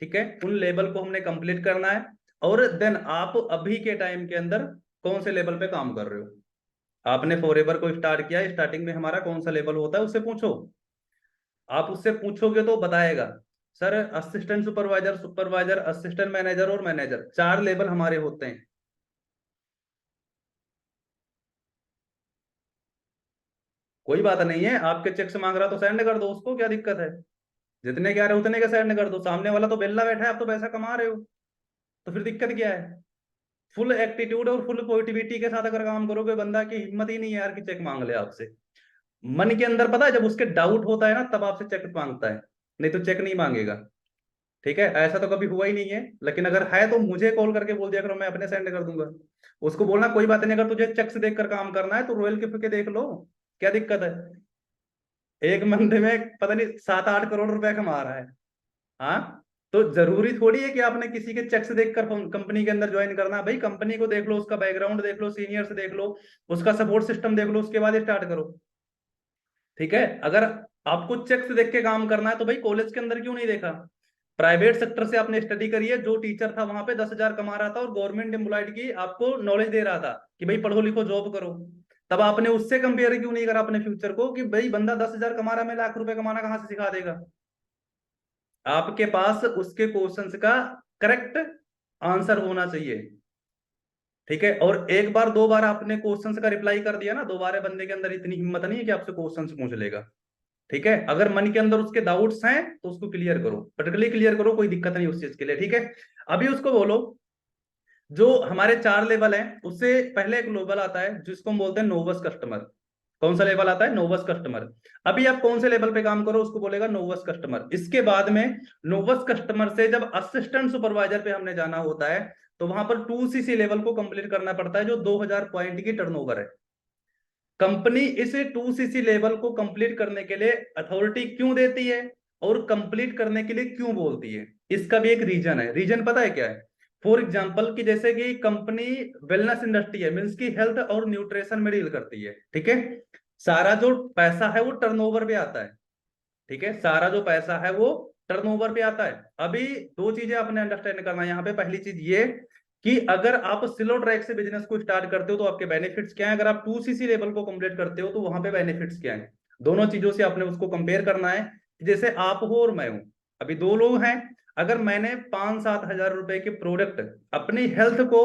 ठीक है, उन लेवल को हमने कंप्लीट करना है। और देन आप अभी के टाइम के अंदर कौन से लेवल पे काम कर रहे हो। आपने फॉरएवर को स्टार्ट किया, स्टार्टिंग में हमारा कौन सा लेवल होता है उससे पूछो। आप उससे पूछोगे तो बताएगा sir assistant supervisor, supervisor, assistant manager और मैनेजर, 4 लेवल हमारे होते हैं। कोई बात नहीं है, आपके चेक से मांग रहा तो सेंड कर दो उसको, क्या दिक्कत है। जितने क्या रहे उतने का सेंड कर दो, सामने वाला तो बेल्ला बैठा है, आप तो पैसा कमा रहे हो, तो फिर दिक्कत क्या है। फुल एक्टीट्यूड और फुल पॉजिटिविटी के साथ अगर काम करोगे, बंदा की हिम्मत ही नहीं है यार कि चेक मांग ले आपसे। मन के अंदर पता है जब उसके डाउट होता है ना तब आपसे चेक मांगता है, नहीं तो चेक नहीं मांगेगा। ठीक है, ऐसा तो कभी हुआ ही नहीं है, लेकिन अगर है तो मुझे कॉल करके बोल दिया करो, मैं अपने सेंड कर दूंगा। उसको बोलना कोई बात नहीं, अगर तुझे चेक से देख कर काम करना है तो रॉयल गिफ्ट के देख लो, क्या दिक्कत है। एक मंथ में पता नहीं 7-8 करोड़ रुपए कमा रहा है। हाँ, तो जरूरी थोड़ी है कि आपने किसी के चेक से देखकर कंपनी के अंदर ज्वाइन करना। भाई कंपनी को देख लो, उसका बैकग्राउंड देख लो, सीनियर से देख लो, उसका सपोर्ट सिस्टम देख लो, उसके बाद स्टार्ट करो। ठीक है। अगर आपको चेक से देख के काम करना है तो भाई कॉलेज के अंदर क्यों नहीं देखा। प्राइवेट सेक्टर से आपने स्टडी करी है, जो टीचर था वहां पे 10,000 कमा रहा था और गवर्नमेंट एम्प्लॉयड की आपको नॉलेज दे रहा था कि भाई पढ़ो लिखो जॉब करो, तब आपने उससे कंपेयर क्यों नहीं करा अपने फ्यूचर को कि भाई बंदा 10,000 कमा रहा है, मैं लाख रुपए कमाना कहाँ से सिखा देगा। आपके पास उसके क्वेश्चंस का करेक्ट आंसर होना चाहिए। ठीक है। और एक बार दो बार आपने क्वेश्चंस का रिप्लाई कर दिया ना, दोबारा बंदे के अंदर इतनी हिम्मत नहीं है कि आपसे क्वेश्चंस पूछ लेगा। ठीक है। अगर मन के अंदर उसके डाउट्स हैं तो उसको क्लियर करो, पर्टिकुलरली क्लियर करो, कोई दिक्कत नहीं उस चीज के लिए। ठीक है। अभी उसको बोलो जो हमारे 4 लेवल हैं उससे पहले एक लेवल आता है जिसको हम बोलते हैं नोवस कस्टमर। कौन सा लेवल आता है? नोवस कस्टमर। अभी आप कौन से लेवल पे काम करो उसको बोलेगा नोवस कस्टमर। इसके बाद में नोवस कस्टमर से जब असिस्टेंट सुपरवाइजर पे हमने जाना होता है तो वहां पर 2CC लेवल को कंप्लीट करना पड़ता है, जो 2000 पॉइंट की टर्नओवर है। कंपनी इस 2CC लेवल को कंप्लीट करने के लिए अथॉरिटी क्यों देती है और कंप्लीट करने के लिए क्यों बोलती है, इसका भी एक रीजन है। रीजन पता है क्या है? फॉर एग्जाम्पल कि जैसे कि कंपनी वेलनेस इंडस्ट्री है, मीन्स की हेल्थ और न्यूट्रिशन में डील करती है। ठीक है। सारा जो पैसा है वो टर्नओवर पे आता है। ठीक है। सारा जो पैसा है वो टर्नओवर पे आता है। अभी दो चीजें आपने अंडरस्टैंड करना है यहाँ पे। पहली चीज ये कि अगर आप स्लो ट्रैक से बिजनेस को स्टार्ट करते हो तो आपके बेनिफिट्स क्या है, अगर आप 2CC लेवल को कंप्लीट करते हो तो वहां पे बेनिफिट्स क्या है। दोनों चीजों से आपने उसको कंपेयर करना है। जैसे आप हो और मैं हूं, अभी दो लोग हैं। अगर मैंने 5-7 हजार रुपए के प्रोडक्ट अपनी हेल्थ को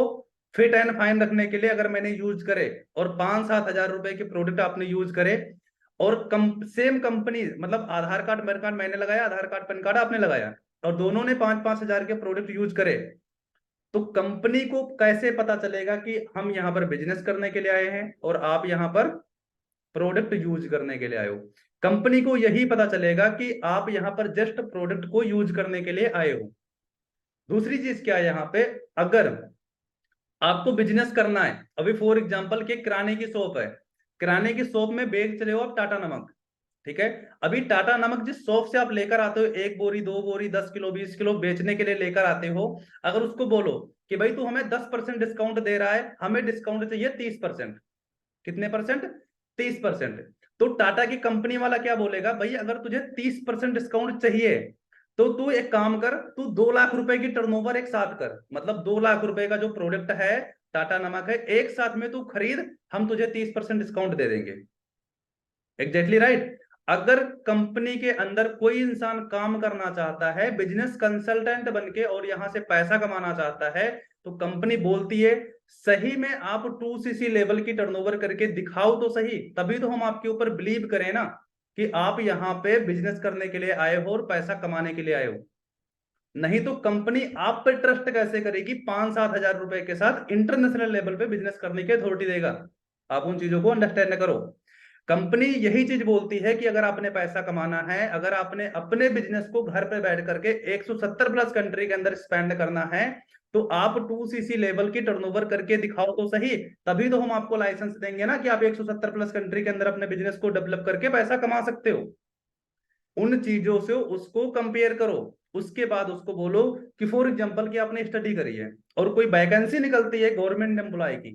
फिट एंड फाइन रखने के लिए अगर मैंने यूज करे, और 5-7 हजार रुपए के प्रोडक्ट आपने यूज करे, और सेम कंपनी, मतलब आधार कार्ड पैन कार्ड मैंने लगाया, आधार कार्ड पैन कार्ड आपने लगाया, और दोनों ने 5-5 हजार के प्रोडक्ट यूज करे, तो कंपनी को कैसे पता चलेगा कि हम यहाँ पर बिजनेस करने के लिए आए हैं और आप यहाँ पर प्रोडक्ट यूज करने के लिए आए हो। कंपनी को यही पता चलेगा कि आप यहाँ पर जस्ट प्रोडक्ट को यूज करने के लिए आए हो। दूसरी चीज क्या है यहाँ पे, अगर आपको बिजनेस करना है, अभी फॉर एग्जांपल के किराने की शॉप है, किराने की शॉप में बेच रहे हो आप टाटा नमक। ठीक है। अभी टाटा नमक जिस शॉप से आप लेकर आते हो, 1 बोरी 2 बोरी 10 किलो 20 किलो बेचने के लिए लेकर आते हो, अगर उसको बोलो कि भाई तू हमें 10% डिस्काउंट दे रहा है, हमें डिस्काउंट चाहिए 30%। कितने परसेंट? 30%। तो टाटा की कंपनी वाला क्या बोलेगा, भाई अगर तुझे 30% डिस्काउंट चाहिए तो तू एक काम कर, तू 2 लाख रुपए की टर्नओवर एक साथ कर, मतलब 2 लाख रुपए का जो प्रोडक्ट है टाटा नमक है, एक साथ में तू खरीद, हम तुझे 30% डिस्काउंट दे देंगे। Exactly right. अगर कंपनी के अंदर कोई इंसान काम करना चाहता है बिजनेस कंसल्टेंट बनके और यहां से पैसा कमाना चाहता है, तो कंपनी बोलती है सही में आप 2cc लेवल की टर्नओवर करके दिखाओ तो सही, तभी तो हम आपके ऊपर बिलीव करें ना कि आप यहाँ पे बिजनेस करने के लिए आए हो और पैसा कमाने के लिए आए हो। नहीं तो कंपनी आप पे ट्रस्ट कैसे करेगी 5-7 हजार रुपए के साथ इंटरनेशनल लेवल पे बिजनेस करने की अथॉरिटी देगा। आप उन चीजों को अंडरस्टैंड करो। कंपनी यही चीज बोलती है कि अगर आपने पैसा कमाना है, अगर आपने अपने बिजनेस को घर पे बैठ करके 170 प्लस कंट्री के अंदर स्पेंड करना है, तो आप 2cc लेवल की टर्नओवर करके दिखाओ तो सही, तभी तो हम आपको लाइसेंस देंगे ना कि आप 170 प्लस कंट्री के अंदर अपने बिजनेस को डेवलप करके पैसा कमा सकते हो। उन चीजों से उसको कंपेयर करो, उसके बाद उसको बोलो कि फॉर एग्जांपल कि आपने स्टडी करी है और कोई वैकेंसी निकलती है गवर्नमेंट एम्प्लॉय की,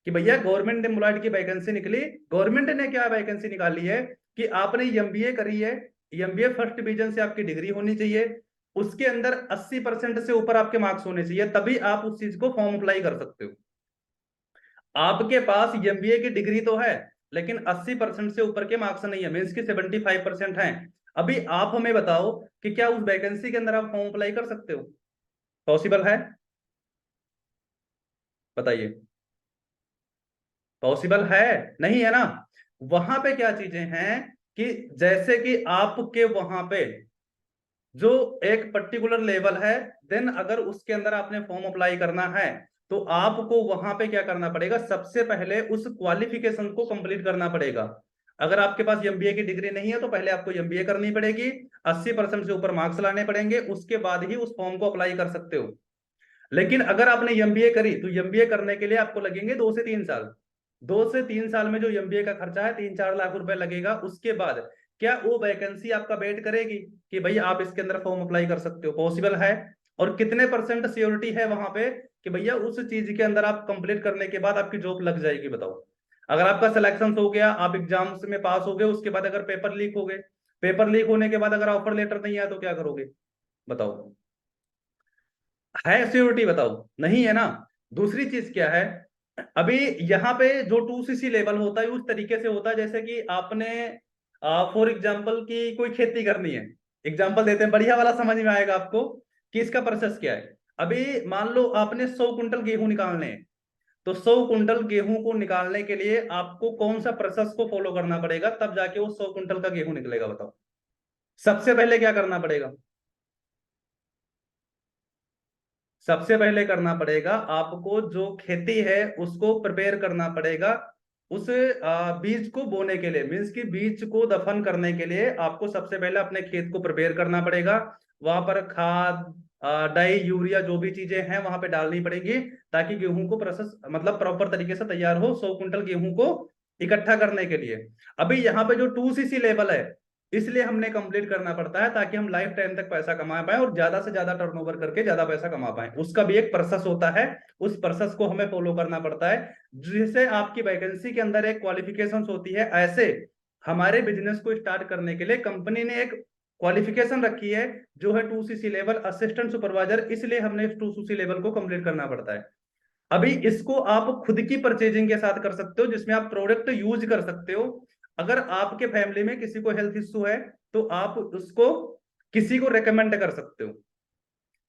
कि भैया गवर्नमेंट एम्प्लॉय की वैकेंसी निकली, गवर्नमेंट ने क्या वैकेंसी निकाली है कि आपने एमबीए करी है, एमबीए फर्स्ट डिवीजन से आपकी डिग्री होनी चाहिए, उसके अंदर 80% से ऊपर आपके मार्क्स होने चाहिए, तभी आप उस चीज को फॉर्म अप्लाई कर सकते हो। आपके पास एमबीए की डिग्री तो है लेकिन 80% से ऊपर के मार्क्स नहीं है, मीन्स की 75% है। अभी आप हमें बताओ कि क्या उस वैकेंसी के अंदर आप फॉर्म अप्लाई कर सकते हो? पॉसिबल है? बताइए, पॉसिबल है? नहीं है ना। वहां पे क्या चीजें हैं कि जैसे कि आपके वहां पे जो एक पर्टिकुलर लेवल है, देन अगर उसके अंदर आपने फॉर्म अप्लाई करना है तो आपको वहां पे क्या करना पड़ेगा, सबसे पहले उस क्वालिफिकेशन को कंप्लीट करना पड़ेगा। अगर आपके पास एमबीए की डिग्री नहीं है तो पहले आपको एमबीए करनी पड़ेगी, 80% से ऊपर मार्क्स लाने पड़ेंगे, उसके बाद ही उस फॉर्म को अप्लाई कर सकते हो। लेकिन अगर आपने एमबीए करी तो एमबीए करने के लिए आपको लगेंगे 2 से 3 साल। 2 से 3 साल में जो एमबीए का खर्चा है 3-4 लाख रुपए लगेगा। उसके बाद क्या वो वैकेंसी आपका वेट करेगी कि भैया आप इसके अंदर फॉर्म अप्लाई कर सकते हो? पॉसिबल है। और कितने परसेंट सियोरिटी है वहां पे कि भैया उस चीज के अंदर आप कंप्लीट करने के बाद आपकी जॉब लग जाएगी? बताओ। अगर आपका सिलेक्शन हो गया, आप एग्जाम्स में पास हो गए, उसके बाद अगर पेपर लीक हो गए, पेपर लीक होने के बाद अगर ऑफर लेटर नहीं आया तो क्या करोगे? बताओ। है सियोरिटी? बताओ, नहीं है ना। दूसरी चीज क्या है, अभी यहाँ पे जो 2cc लेवल होता है उस तरीके से होता है जैसे कि आपने फॉर एग्जाम्पल की कोई खेती करनी है। एग्जाम्पल देते हैं, बढ़िया वाला समझ में आएगा आपको कि इसका प्रोसेस क्या है। अभी मान लो आपने 100 कुंटल गेहूं निकालने हैं, तो 100 कुंटल गेहूं को निकालने के लिए आपको कौन सा प्रोसेस को फॉलो करना पड़ेगा तब जाके वो 100 कुंटल का गेहूं निकलेगा? बताओ। सबसे पहले क्या करना पड़ेगा? सबसे पहले करना पड़ेगा आपको जो खेती है उसको प्रिपेयर करना पड़ेगा। उस बीज को बोने के लिए, मीन्स कि बीज को दफन करने के लिए आपको सबसे पहले अपने खेत को प्रिपेयर करना पड़ेगा। वहां पर खाद, डाई, यूरिया जो भी चीजें हैं वहां पे डालनी पड़ेगी ताकि गेहूं को प्रोसेस मतलब प्रॉपर तरीके से तैयार हो 100 कुंटल गेहूं को इकट्ठा करने के लिए। अभी यहाँ पे जो 2cc लेवल है इसलिए हमने कंप्लीट करना पड़ता है ताकि हम लाइफ टाइम तक पैसा कमा पाए और ज्यादा से ज्यादा टर्नओवर करके ज्यादा पैसा कमा पाए। उसका भी एक प्रोसेस होता है, उस प्रोसेस को हमें फॉलो करना पड़ता है। जिससे आपकी वैकेंसी के अंदर एक क्वालिफिकेशन होती है, ऐसे हमारे बिजनेस को स्टार्ट करने के लिए कंपनी ने एक क्वालिफिकेशन रखी है जो है 2cc लेवल असिस्टेंट सुपरवाइजर, इसलिए हमने इस 2cc लेवल को कंप्लीट करना पड़ता है। अभी इसको आप खुद की परचेजिंग के साथ कर सकते हो जिसमें आप प्रोडक्ट यूज कर सकते हो। अगर आपके फैमिली में किसी को हेल्थ इश्यू है तो आप उसको किसी को रेकमेंड कर सकते हो।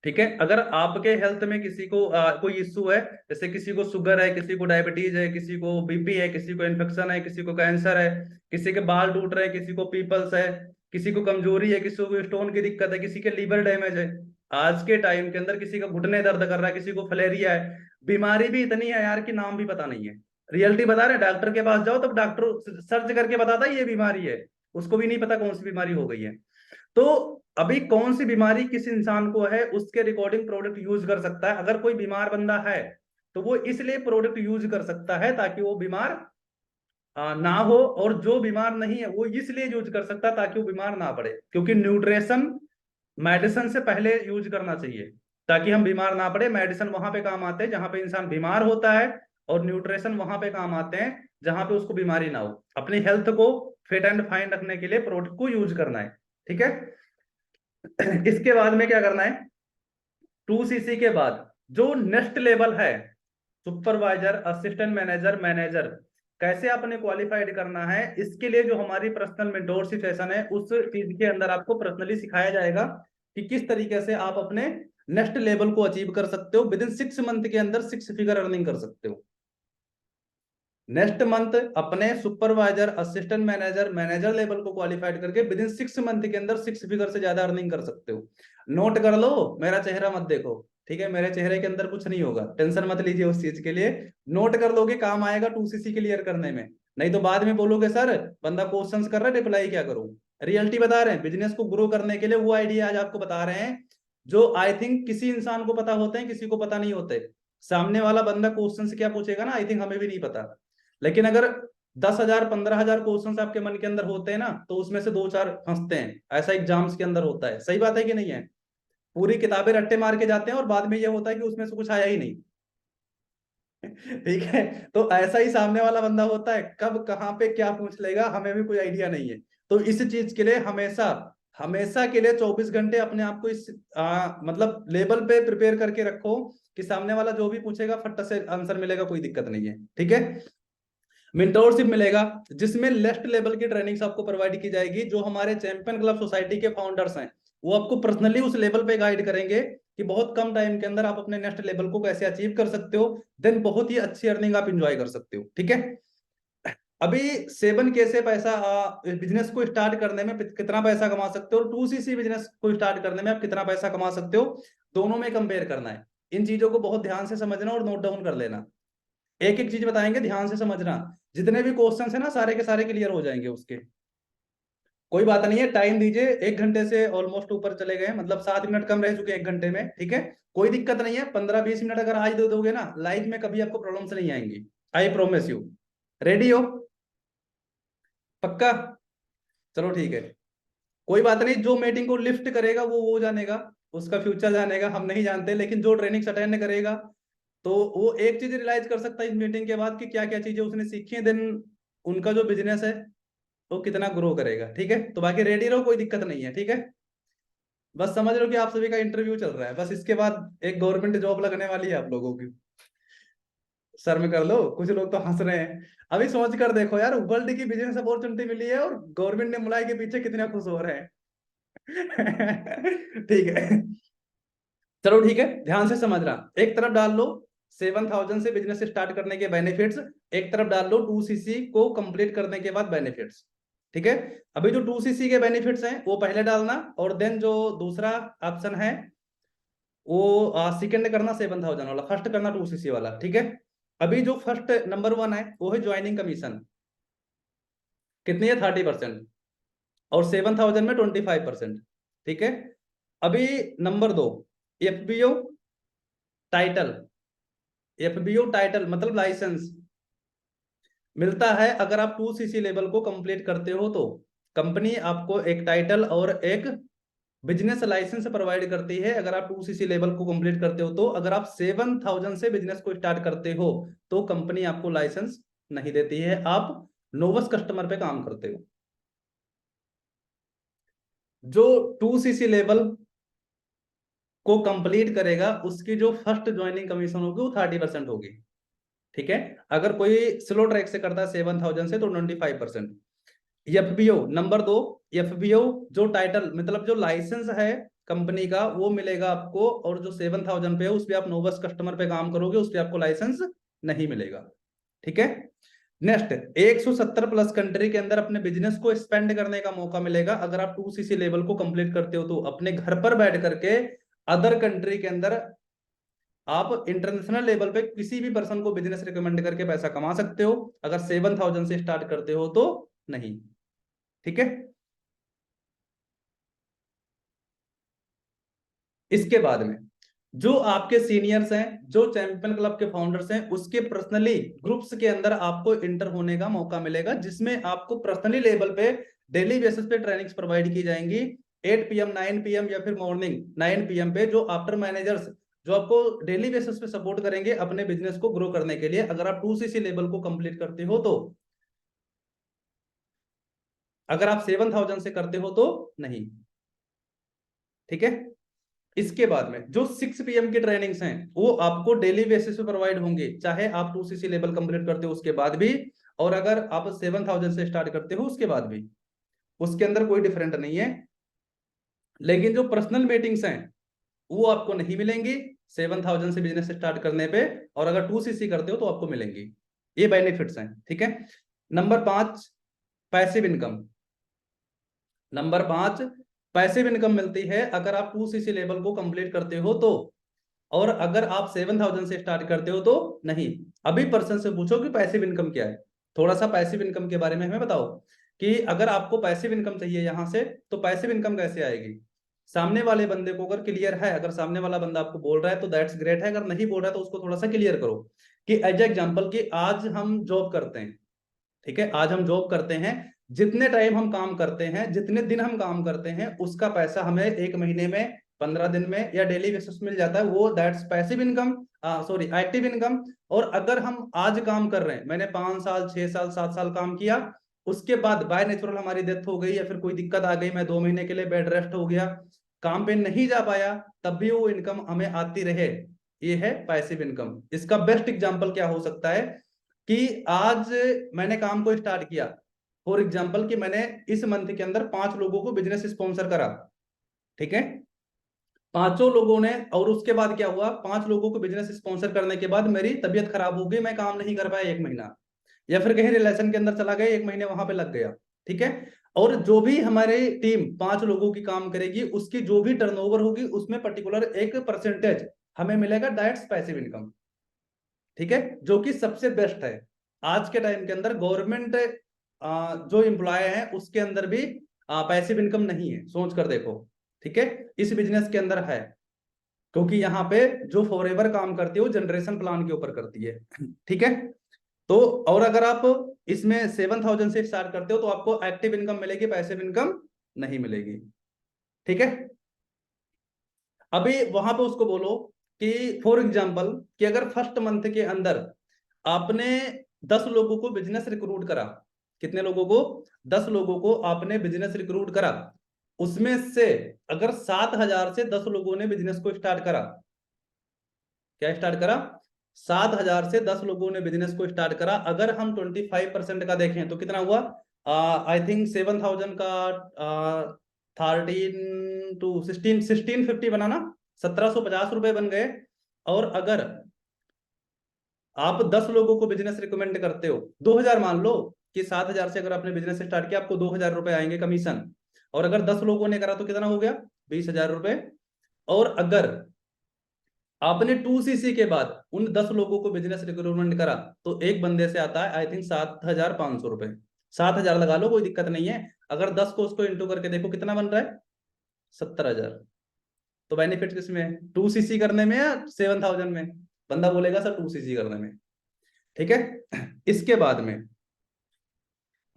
ठीक है, अगर आपके हेल्थ में किसी को कोई इश्यू है, जैसे किसी को शुगर है, किसी को डायबिटीज है, किसी को बीपी है, किसी को इन्फेक्शन है, किसी को कैंसर है, किसी के बाल टूट रहे हैं, किसी को पीपल्स है, किसी को कमजोरी है, किसी को स्टोन की दिक्कत है, किसी के लीवर डैमेज है, आज के टाइम के अंदर किसी का घुटने दर्द कर रहा है, किसी को फलेरिया है। बीमारी भी इतनी है यार कि नाम भी पता नहीं है। रियलिटी बता रहे हैं, डॉक्टर के पास जाओ तब डॉक्टर सर्च करके बताता है ये बीमारी है, उसको भी नहीं पता कौन सी बीमारी हो गई है। तो अभी कौन सी बीमारी किस इंसान को है उसके रिकॉर्डिंग प्रोडक्ट यूज कर सकता है। अगर कोई बीमार बंदा है तो वो इसलिए प्रोडक्ट यूज कर सकता है ताकि वो बीमार ना हो, और जो बीमार नहीं है वो इसलिए यूज कर सकता है ताकि वो बीमार ना पड़े, क्योंकि न्यूट्रिशन मेडिसिन से पहले यूज करना चाहिए ताकि हम बीमार ना पड़े। मेडिसिन वहां पे काम आते हैं जहां पे इंसान बीमार होता है, और न्यूट्रिशन वहां पे काम आते हैं जहां पे उसको बीमारी ना हो। अपनी हेल्थ को फिट एंड फाइन रखने के लिए प्रोडक्ट को यूज करना है। ठीक है। इसके बाद में क्या करना है, 2cc के बाद जो नेक्स्ट लेवल है, सुपरवाइजर, असिस्टेंट मैनेजर, मैनेजर, कैसे आपने क्वालिफाइड करना है, इसके लिए जो हमारी पर्सनल मेंटोरशिप सेशन है उस चीज के अंदर आपको पर्सनली सिखाया जाएगा कि किस तरीके से आप अपने नेक्स्ट लेवल को अचीव कर सकते हो, विद इन 6 मंथ के अंदर 6 फिगर अर्निंग कर सकते हो। नेक्स्ट मंथ अपने supervisor, assistant manager, manager level को क्वालिफाइड करके विद इन 6 मंथ के अंदर 6 फिगर से ज्यादा अर्निंग कर सकते हो। नोट कर लो, मेरा चेहरा मत देखो, ठीक है, मेरे चेहरे के अंदर कुछ नहीं होगा, टेंशन मत लीजिए उस चीज के लिए। नोट कर लोगे काम आएगा 2CC क्लियर करने में, नहीं तो बाद में बोलोगे सर बंदा क्वेश्चंस कर रहा है रिप्लाई क्या करूं। रियलिटी बता रहे हैं, बिजनेस को ग्रो करने के लिए वो आइडिया आज आपको बता रहे हैं जो आई थिंक किसी इंसान को पता होते हैं, किसी को पता नहीं होते। सामने वाला बंदा क्वेश्चन क्या पूछेगा ना, आई थिंक हमें भी नहीं पता, लेकिन अगर 10,000 15,000 क्वेश्चन आपके मन के अंदर होते हैं ना, तो उसमें से 2-4 फंसते हैं। ऐसा एग्जाम्स के अंदर होता है, सही बात है कि नहीं है? पूरी किताबें रट्टे मार के जाते हैं और बाद में ये होता है कि उसमें से कुछ आया ही नहीं। ठीक है, तो ऐसा ही सामने वाला बंदा होता है, कब कहाँ पे क्या पूछ लेगा हमें भी कोई आइडिया नहीं है। तो इस चीज के लिए हमेशा हमेशा के लिए 24 घंटे अपने आप को इस मतलब लेवल पे प्रिपेयर करके रखो कि सामने वाला जो भी पूछेगा फट से आंसर मिलेगा, कोई दिक्कत नहीं है। ठीक है, मेंटोरशिप मिलेगा जिसमें नेक्स्ट लेवल की ट्रेनिंग्स आपको प्रोवाइड की जाएगी। जो हमारे चैंपियन क्लब सोसाइटी के फाउंडर्स हैं वो आपको पर्सनली उस लेवल पे गाइड करेंगे कि बहुत कम टाइम के अंदर आप अपने नेक्स्ट लेवल को कैसे अचीव कर सकते हो, देन बहुत ही अच्छी अर्निंग आप इंजॉय कर सकते हो। ठीक है, अभी 7K से पैसा बिजनेस को स्टार्ट करने में कितना पैसा कमा सकते हो और 2CC बिजनेस को स्टार्ट करने में आप कितना पैसा कमा सकते हो, दोनों में कंपेयर करना है। इन चीजों को बहुत ध्यान से समझना और नोट डाउन कर लेना। एक एक चीज बताएंगे, ध्यान से समझना, जितने भी क्वेश्चन है ना सारे के सारे क्लियर हो जाएंगे उसके। कोई बात नहीं है, टाइम दीजिए, 1 घंटे से ऑलमोस्ट ऊपर चले गए, मतलब 7 मिनट कम रह चुके हैं 1 घंटे में। ठीक है, कोई दिक्कत नहीं है, 15-20 मिनट अगर आज दे दोगे ना, लाइफ में कभी आपको प्रॉब्लम्स नहीं आएंगी, आई प्रोमिस यू। रेडी हो? पक्का? चलो ठीक है, कोई बात नहीं, जो मीटिंग को लिफ्ट करेगा वो जानेगा, उसका फ्यूचर जानेगा, हम नहीं जानते, लेकिन जो ट्रेनिंग अटेंड करेगा तो वो एक चीज रियलाइज कर सकता है इस मीटिंग के बाद कि क्या क्या चीजें उसने सीखी है, देन उनका जो बिजनेस है वो कितना ग्रो करेगा। ठीक है, तो बाकी रेडी रहो, कोई दिक्कत नहीं है। ठीक है, बस समझ लो कि आप सभी का इंटरव्यू चल रहा है, बस इसके बाद एक गवर्नमेंट जॉब लगने वाली है आप लोगों की। शर्म कर लो, कुछ लोग तो हंस रहे हैं। अभी सोच कर देखो यार, वर्ल्ड की बिजनेस अपॉर्चुनिटी मिली है और गवर्नमेंट ने मुलाई के पीछे कितने खुश हो रहे हैं। ठीक है, चलो ठीक है, ध्यान से समझना। एक तरफ डाल लो 7,000 से बिजनेस स्टार्ट करने के बेनिफिट्स, एक तरफ डाल लो 2CC को कंप्लीट करने के बाद बेनिफिट्स। ठीक है, अभी जो 2CC के बेनिफिट्स हैं वो पहले डालना, और देन जो दूसरा ऑप्शन है वो सेकंड करना 7,000 वाला, फर्स्ट करना 2CC वाला। ठीक है, अभी जो फर्स्ट नंबर 1 है वो है ज्वाइनिंग कमीशन, कितनी है 30%, और 7,000 में 25%। ठीक है, अभी number 2 FBO title, FBO title मतलब लाइसेंस मिलता है अगर आप 2CC लेवल को कंप्लीट करते हो, तो कंपनी आपको एक टाइटल और एक बिजनेस लाइसेंस प्रोवाइड करती है अगर आप 2CC लेवल को कंप्लीट करते हो। तो अगर आप 7,000 से बिजनेस को स्टार्ट करते हो तो कंपनी आपको लाइसेंस नहीं देती है, आप नोवस कस्टमर पे काम करते हो। जो 2CC लेवल को कंप्लीट करेगा उसकी जो फर्स्ट ज्वाइनिंग कमीशन होगी वो 30% होगी। ठीक है, अगर कोई स्लो ट्रैक से करता है 7,000 से तो 25%। FBO नंबर 2, FBO जो टाइटल मतलब जो लाइसेंस है कंपनी का वो मिलेगा आपको, और जो 7,000 पे है उस पे आप नोबस कस्टमर पे काम करोगे, उस पे आपको लाइसेंस नहीं मिलेगा। ठीक है, नेक्स्ट 170 प्लस कंट्री के अंदर अपने बिजनेस को एक्सपेंड करने का मौका मिलेगा अगर आप 2CC लेवल को कंप्लीट करते हो, तो अपने घर पर बैठ करके अदर कंट्री के अंदर आप इंटरनेशनल लेवल पे किसी भी पर्सन को बिजनेस रिकमेंड करके पैसा कमा सकते हो अगर 7,000 से स्टार्ट करते हो तो नहीं। ठीक है, इसके बाद में जो आपके सीनियर्स हैं, जो चैंपियन क्लब के फाउंडर्स हैं, उसके पर्सनली ग्रुप्स के अंदर आपको इंटर होने का मौका मिलेगा, जिसमें आपको पर्सनली लेवल पे डेली बेसिस पे ट्रेनिंग्स प्रोवाइड की जाएंगी 8 PM 9 PM या फिर मॉर्निंग 9 PM पे, जो आफ्टर मैनेजर्स जो आपको डेली बेसिस पे सपोर्ट करेंगे अपने बिजनेस को ग्रो करने के लिए अगर आप 2CC लेवल को कंप्लीट करते हो तो। अगर आप 7,000 से करते हो तो नहीं। ठीक है, इसके बाद में जो 6 PM की ट्रेनिंग्स हैं वो आपको डेली बेसिस पे प्रोवाइड होंगे चाहे आप 2CC लेवल कंप्लीट करते हो उसके बाद भी, और अगर आप 7,000 से स्टार्ट करते हो उसके बाद भी, उसके अंदर कोई डिफरेंट नहीं है। लेकिन जो पर्सनल मीटिंग्स हैं वो आपको नहीं मिलेंगी 7,000 से बिजनेस स्टार्ट करने पे, और अगर 2cc करते हो तो आपको मिलेंगी। ये बेनिफिट्स हैं, ठीक है। Number 5, passive income. Number 5, passive income मिलती है अगर आप 2cc लेवल को कंप्लीट करते हो तो, और अगर आप 7,000 से स्टार्ट करते हो तो नहीं। अभी पर्सन से पूछो कि पैसिव इनकम क्या है, थोड़ा सा पैसिव इनकम के बारे में हमें बताओ कि अगर आपको पैसिव इनकम चाहिए यहां से तो पैसिव इनकम कैसे आएगी। सामने वाले बंदे को अगर क्लियर है, अगर सामने वाला बंदा आपको बोल रहा है तो दैट्स ग्रेट है, अगर नहीं बोल रहा है तो उसको थोड़ा सा क्लियर करो कि एज एग्जाम्पल कि आज हम जॉब करते हैं, ठीक है, आज हम जॉब करते हैं, जितने टाइम हम काम करते हैं, जितने दिन हम काम करते हैं, उसका पैसा हमें एक महीने में, 15 दिन में या डेली बेसिस मिल जाता है, वो that's passive income, sorry active income. और अगर हम आज काम कर रहे हैं, मैंने 5 साल 6 साल 7 साल काम किया, उसके बाद बाय नेचुरल हमारी डेथ हो गई या फिर कोई दिक्कत आ गई, मैं 2 महीने के लिए बेड रेस्ट हो गया, काम पे नहीं जा पाया, तब भी वो इनकम हमें आती रहे, ये है पैसिव इनकम। इसका बेस्ट एग्जांपल क्या हो सकता है कि आज मैंने काम को स्टार्ट किया, फॉर एग्जांपल कि मैंने इस मंथ के अंदर 5 लोगों को बिजनेस स्पॉन्सर करा, ठीक है, पांचों लोगों ने, और उसके बाद क्या हुआ, 5 लोगों को बिजनेस स्पॉन्सर करने के बाद मेरी तबीयत खराब हो गई, मैं काम नहीं कर पाया 1 महीना, या फिर कहीं रिलेशन के अंदर चला गया, 1 महीने वहां पे लग गया, ठीक है। और जो भी हमारी टीम 5 लोगों की काम करेगी, उसकी जो भी टर्नओवर होगी उसमें पर्टिकुलर एक परसेंटेज हमें मिलेगा, दैट्स पैसिव इनकम, ठीक है, जो कि सबसे बेस्ट है। आज के टाइम के अंदर गवर्नमेंट जो एम्प्लॉय है उसके अंदर भी पैसिव इनकम नहीं है, सोच कर देखो, ठीक है, इस बिजनेस के अंदर है, क्योंकि यहाँ पे जो फॉरएवर काम करती है वो जनरेशन प्लान के ऊपर करती है, ठीक है। तो और अगर आप इसमें 7,000 से स्टार्ट करते हो तो आपको एक्टिव इनकम मिलेगी, पैसिव इनकम नहीं मिलेगी, ठीक है। अभी वहां पे उसको बोलो कि फॉर एग्जाम्पल कि अगर फर्स्ट मंथ के अंदर आपने 10 लोगों को बिजनेस रिक्रूट करा, कितने लोगों को, 10 लोगों को आपने बिजनेस रिक्रूट करा, उसमें से अगर 7,000 से 10 लोगों ने बिजनेस को स्टार्ट करा, क्या स्टार्ट करा, 7,000 से 10 लोगों ने बिजनेस को स्टार्ट करा, अगर हम 25% का देखें तो कितना हुआ, आई थिंक 7,000 का 1650 बना ना, 1,750 रुपए बन गए। और अगर आप 10 लोगों को बिजनेस रिकमेंड करते हो, 2,000 मान लो कि 7,000 से अगर आपने बिजनेस स्टार्ट किया आपको 2,000 रुपए आएंगे कमीशन, और अगर 10 लोगों ने करा तो कितना हो गया, 20,000 रुपए। और अगर आपने 2cc के बाद उन 10 लोगों को बिजनेस रिक्रूटमेंट करा तो एक बंदे से आता है आई थिंक 7,500 रुपए, 7,000 लगा लो, कोई दिक्कत नहीं है। अगर 10 को उसको इंटू करके देखो कितना बन रहा है, 70,000। तो बेनिफिट किसमें है, 2cc करने में या 7,000 में, बंदा बोलेगा सर 2cc करने में, ठीक है। इसके बाद में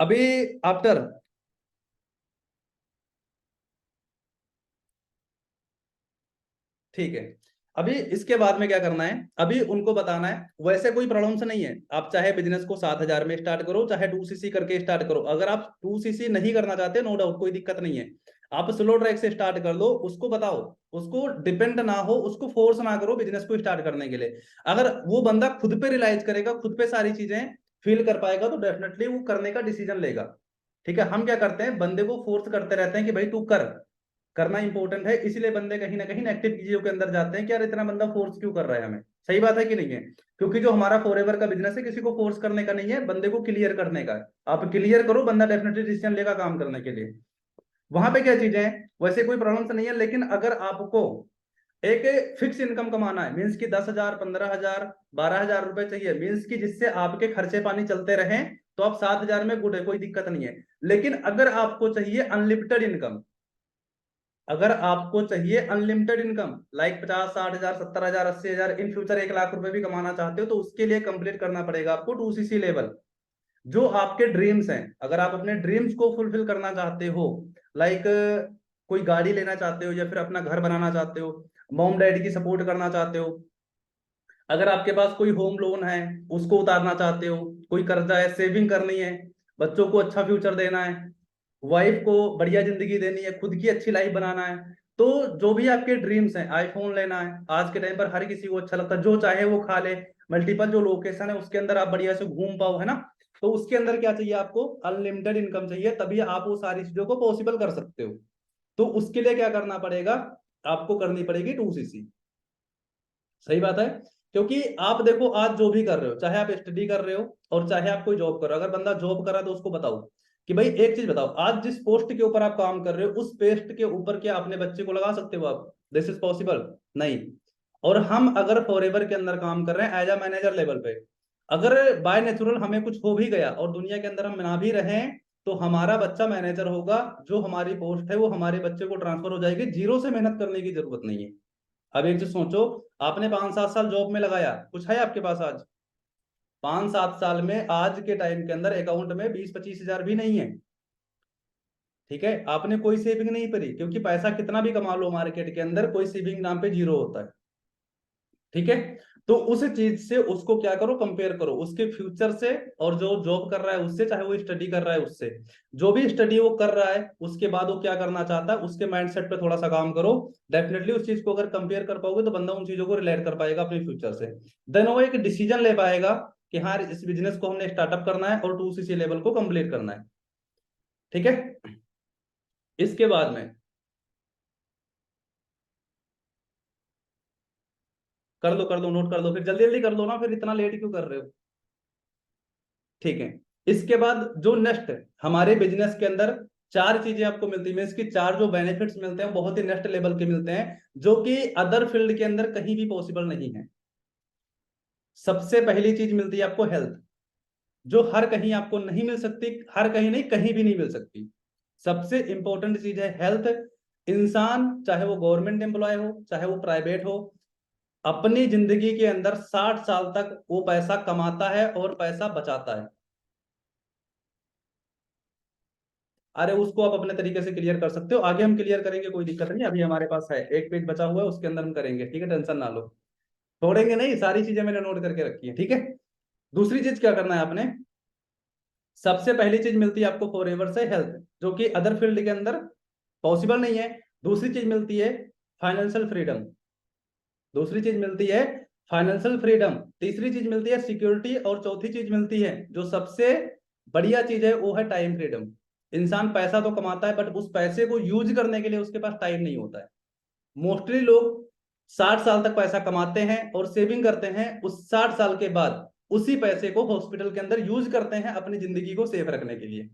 अभी आफ्टर, ठीक है, अभी इसके बाद में क्या करना है, अभी उनको बताना है वैसे कोई प्रॉब्लम से नहीं है, आप चाहे बिजनेस को 7,000 में स्टार्ट करो, चाहे 2cc करके स्टार्ट करो, अगर आप 2cc नहीं करना चाहते नो डाउट कोई दिक्कत नहीं है, आप स्लो ट्रैक से स्टार्ट कर लो, उसको बताओ, उसको डिपेंड ना हो, उसको फोर्स ना करो बिजनेस को स्टार्ट करने के लिए। अगर वो बंदा खुद पे रियलाइज करेगा, खुद पे सारी चीजें फील कर पाएगा तो डेफिनेटली वो करने का डिसीजन लेगा, ठीक है। हम क्या करते हैं, बंदे को फोर्स करते रहते हैं कि भाई तू कर, करना इंपॉर्टेंट है, इसलिए बंदे कहीं ना कहीं नेगेटिव चीजों के अंदर जाते हैं कि यार इतना बंदा फोर्स क्यों कर रहा है हमें, सही बात है कि नहीं है, क्योंकि जो हमारा फॉरएवर का बिजनेस है किसी को फोर्स करने का नहीं है, बंदे को क्लियर करने का है, आप क्लियर करो बंदा डेफिनेटली डिसीजन लेगा काम करने के लिए। वहां पे क्या चीजें हैं, वैसे कोई प्रॉब्लम तो नहीं है, लेकिन अगर आपको एक फिक्स इनकम कमाना है, मीन्स की 10,000 15,000 12,000 रुपए चाहिए, मीन्स की जिससे आपके खर्चे पानी चलते रहें, तो आप 7,000 में गुड है, कोई दिक्कत नहीं है। लेकिन अगर आपको चाहिए अनलिमिटेड इनकम, अगर आपको चाहिए अनलिमिटेड इनकम लाइक 50 60 हजार 70,000 80,000 इन फ्यूचर 1 लाख रुपए भी कमाना चाहते हो, तो उसके लिए कंप्लीट करना पड़ेगा आपको 2cc लेवल, जो आपके ड्रीम्स हैं। अगर आप अपने ड्रीम्स को फुलफिल करना चाहते हो, लाइक कोई गाड़ी लेना चाहते हो या फिर अपना घर बनाना चाहते हो, मॉम डैडी की सपोर्ट करना चाहते हो, अगर आपके पास कोई होम लोन है उसको उतारना चाहते हो, कोई कर्जा है, सेविंग करनी है, बच्चों को अच्छा फ्यूचर देना है, वाइफ को बढ़िया जिंदगी देनी है, खुद की अच्छी लाइफ बनाना है, तो जो भी आपके ड्रीम्स हैं, आईफोन लेना है, आज के टाइम पर हर किसी को अच्छा लगता है, जो चाहे वो खा ले, मल्टीपल जो लोकेशन है उसके अंदर आप बढ़िया से घूम पाओ, है ना, तो उसके अंदर क्या चाहिए आपको, अनलिमिटेड इनकम चाहिए, तभी आप वो सारी चीजों को पॉसिबल कर सकते हो। तो उसके लिए क्या करना पड़ेगा, आपको करनी पड़ेगी 2CC। सही बात है। क्योंकि आप देखो आज जो भी कर रहे हो, चाहे आप स्टडी कर रहे हो और चाहे आप कोई जॉब कर रहे हो, अगर बंदा जॉब कर रहा है तो उसको बताओ कि भाई एक चीज बताओ, आज जिस पोस्ट के ऊपर आप काम कर रहे हो उस पोस्ट के ऊपर क्या अपने बच्चे को लगा सकते हो आप? दिस इज पॉसिबल नहीं। और हम अगर फॉरएवर के अंदर काम कर रहे हैं एज अ मैनेजर लेवल पे, अगर बाय नेचुरल हमें कुछ हो भी गया और दुनिया के अंदर हम ना भी रहें, तो हमारा बच्चा मैनेजर होगा, जो हमारी पोस्ट है वो हमारे बच्चे को ट्रांसफर हो जाएगी, जीरो से मेहनत करने की जरूरत नहीं है। अब एक चीज सोचो, आपने 5-7 साल जॉब में लगाया, कुछ है आपके पास आज? 5-7 साल में आज के टाइम के अंदर अकाउंट में 20-25 हजार भी नहीं है। ठीक है, आपने कोई सेविंग नहीं करी, क्योंकि पैसा कितना भी कमा लो मार्केट के अंदर, कोई सेविंग नाम पे जीरो होता है। ठीक है, तो उस चीज से उसको क्या करो, कंपेयर करो उसके फ्यूचर से, और जो जॉब कर रहा है उससे, चाहे वो स्टडी कर रहा है उससे। जो भी स्टडी वो कर रहा है उसके बाद वो क्या करना चाहता है, उसके माइंडसेट पे थोड़ा सा काम करो। डेफिनेटली उस चीज को अगर कंपेयर कर पाओगे तो बंदा उन चीजों को रिलेट कर पाएगा अपने फ्यूचर से। देन वो एक डिसीजन ले पाएगा कि हाँ इस बिजनेस को हमने स्टार्टअप करना है और 2CC लेवल को कंप्लीट करना है। ठीक है, इसके बाद में कर दो नोट कर दो, फिर जल्दी जल्दी कर दो ना, फिर इतना लेट क्यों कर रहे हो? ठीक है, इसके बाद जो नेक्स्ट हमारे बिजनेस के अंदर चार चीजें आपको मिलती है, इसकी चार जो बेनिफिट्स मिलते हैं बहुत ही नेक्स्ट लेवल के मिलते हैं, जो कि अदर फील्ड के अंदर कहीं भी पॉसिबल नहीं है। सबसे पहली चीज मिलती है आपको हेल्थ, जो हर कहीं आपको नहीं मिल सकती, हर कहीं नहीं, कहीं भी नहीं मिल सकती। सबसे इंपॉर्टेंट चीज है हेल्थ। इंसान चाहे वो गवर्नमेंट एम्प्लॉय हो चाहे वो प्राइवेट हो, अपनी जिंदगी के अंदर 60 साल तक वो पैसा कमाता है और पैसा बचाता है। अरे उसको आप अपने तरीके से क्लियर कर सकते हो, आगे हम क्लियर करेंगे, कोई दिक्कत नहीं, अभी हमारे पास है एक पेज बचा हुआ है उसके अंदर हम करेंगे। ठीक है, टेंशन ना लो, छोड़ेंगे नहीं, सारी चीजें मैंने नोट करके रखी है। ठीक है, दूसरी चीज क्या करना है आपने, सबसे पहली चीज मिलती है आपको फॉरएवर से हेल्थ, जो कि अदर फील्ड के अंदर पॉसिबल नहीं है। दूसरी चीज मिलती है फाइनेंशियल फ्रीडम, दूसरी चीज मिलती है फाइनेंशियल फ्रीडम, तीसरी चीज मिलती है सिक्योरिटी, और चौथी चीज मिलती है जो सबसे बढ़िया चीज है वो है टाइम फ्रीडम। इंसान पैसा तो कमाता है बट उस पैसे को यूज करने के लिए उसके पास टाइम नहीं होता है। मोस्टली लोग 60 साल तक पैसा कमाते हैं और सेविंग करते हैं, उस 60 साल के बाद उसी पैसे को हॉस्पिटल के अंदर यूज करते हैं अपनी जिंदगी को सेफ रखने के लिए।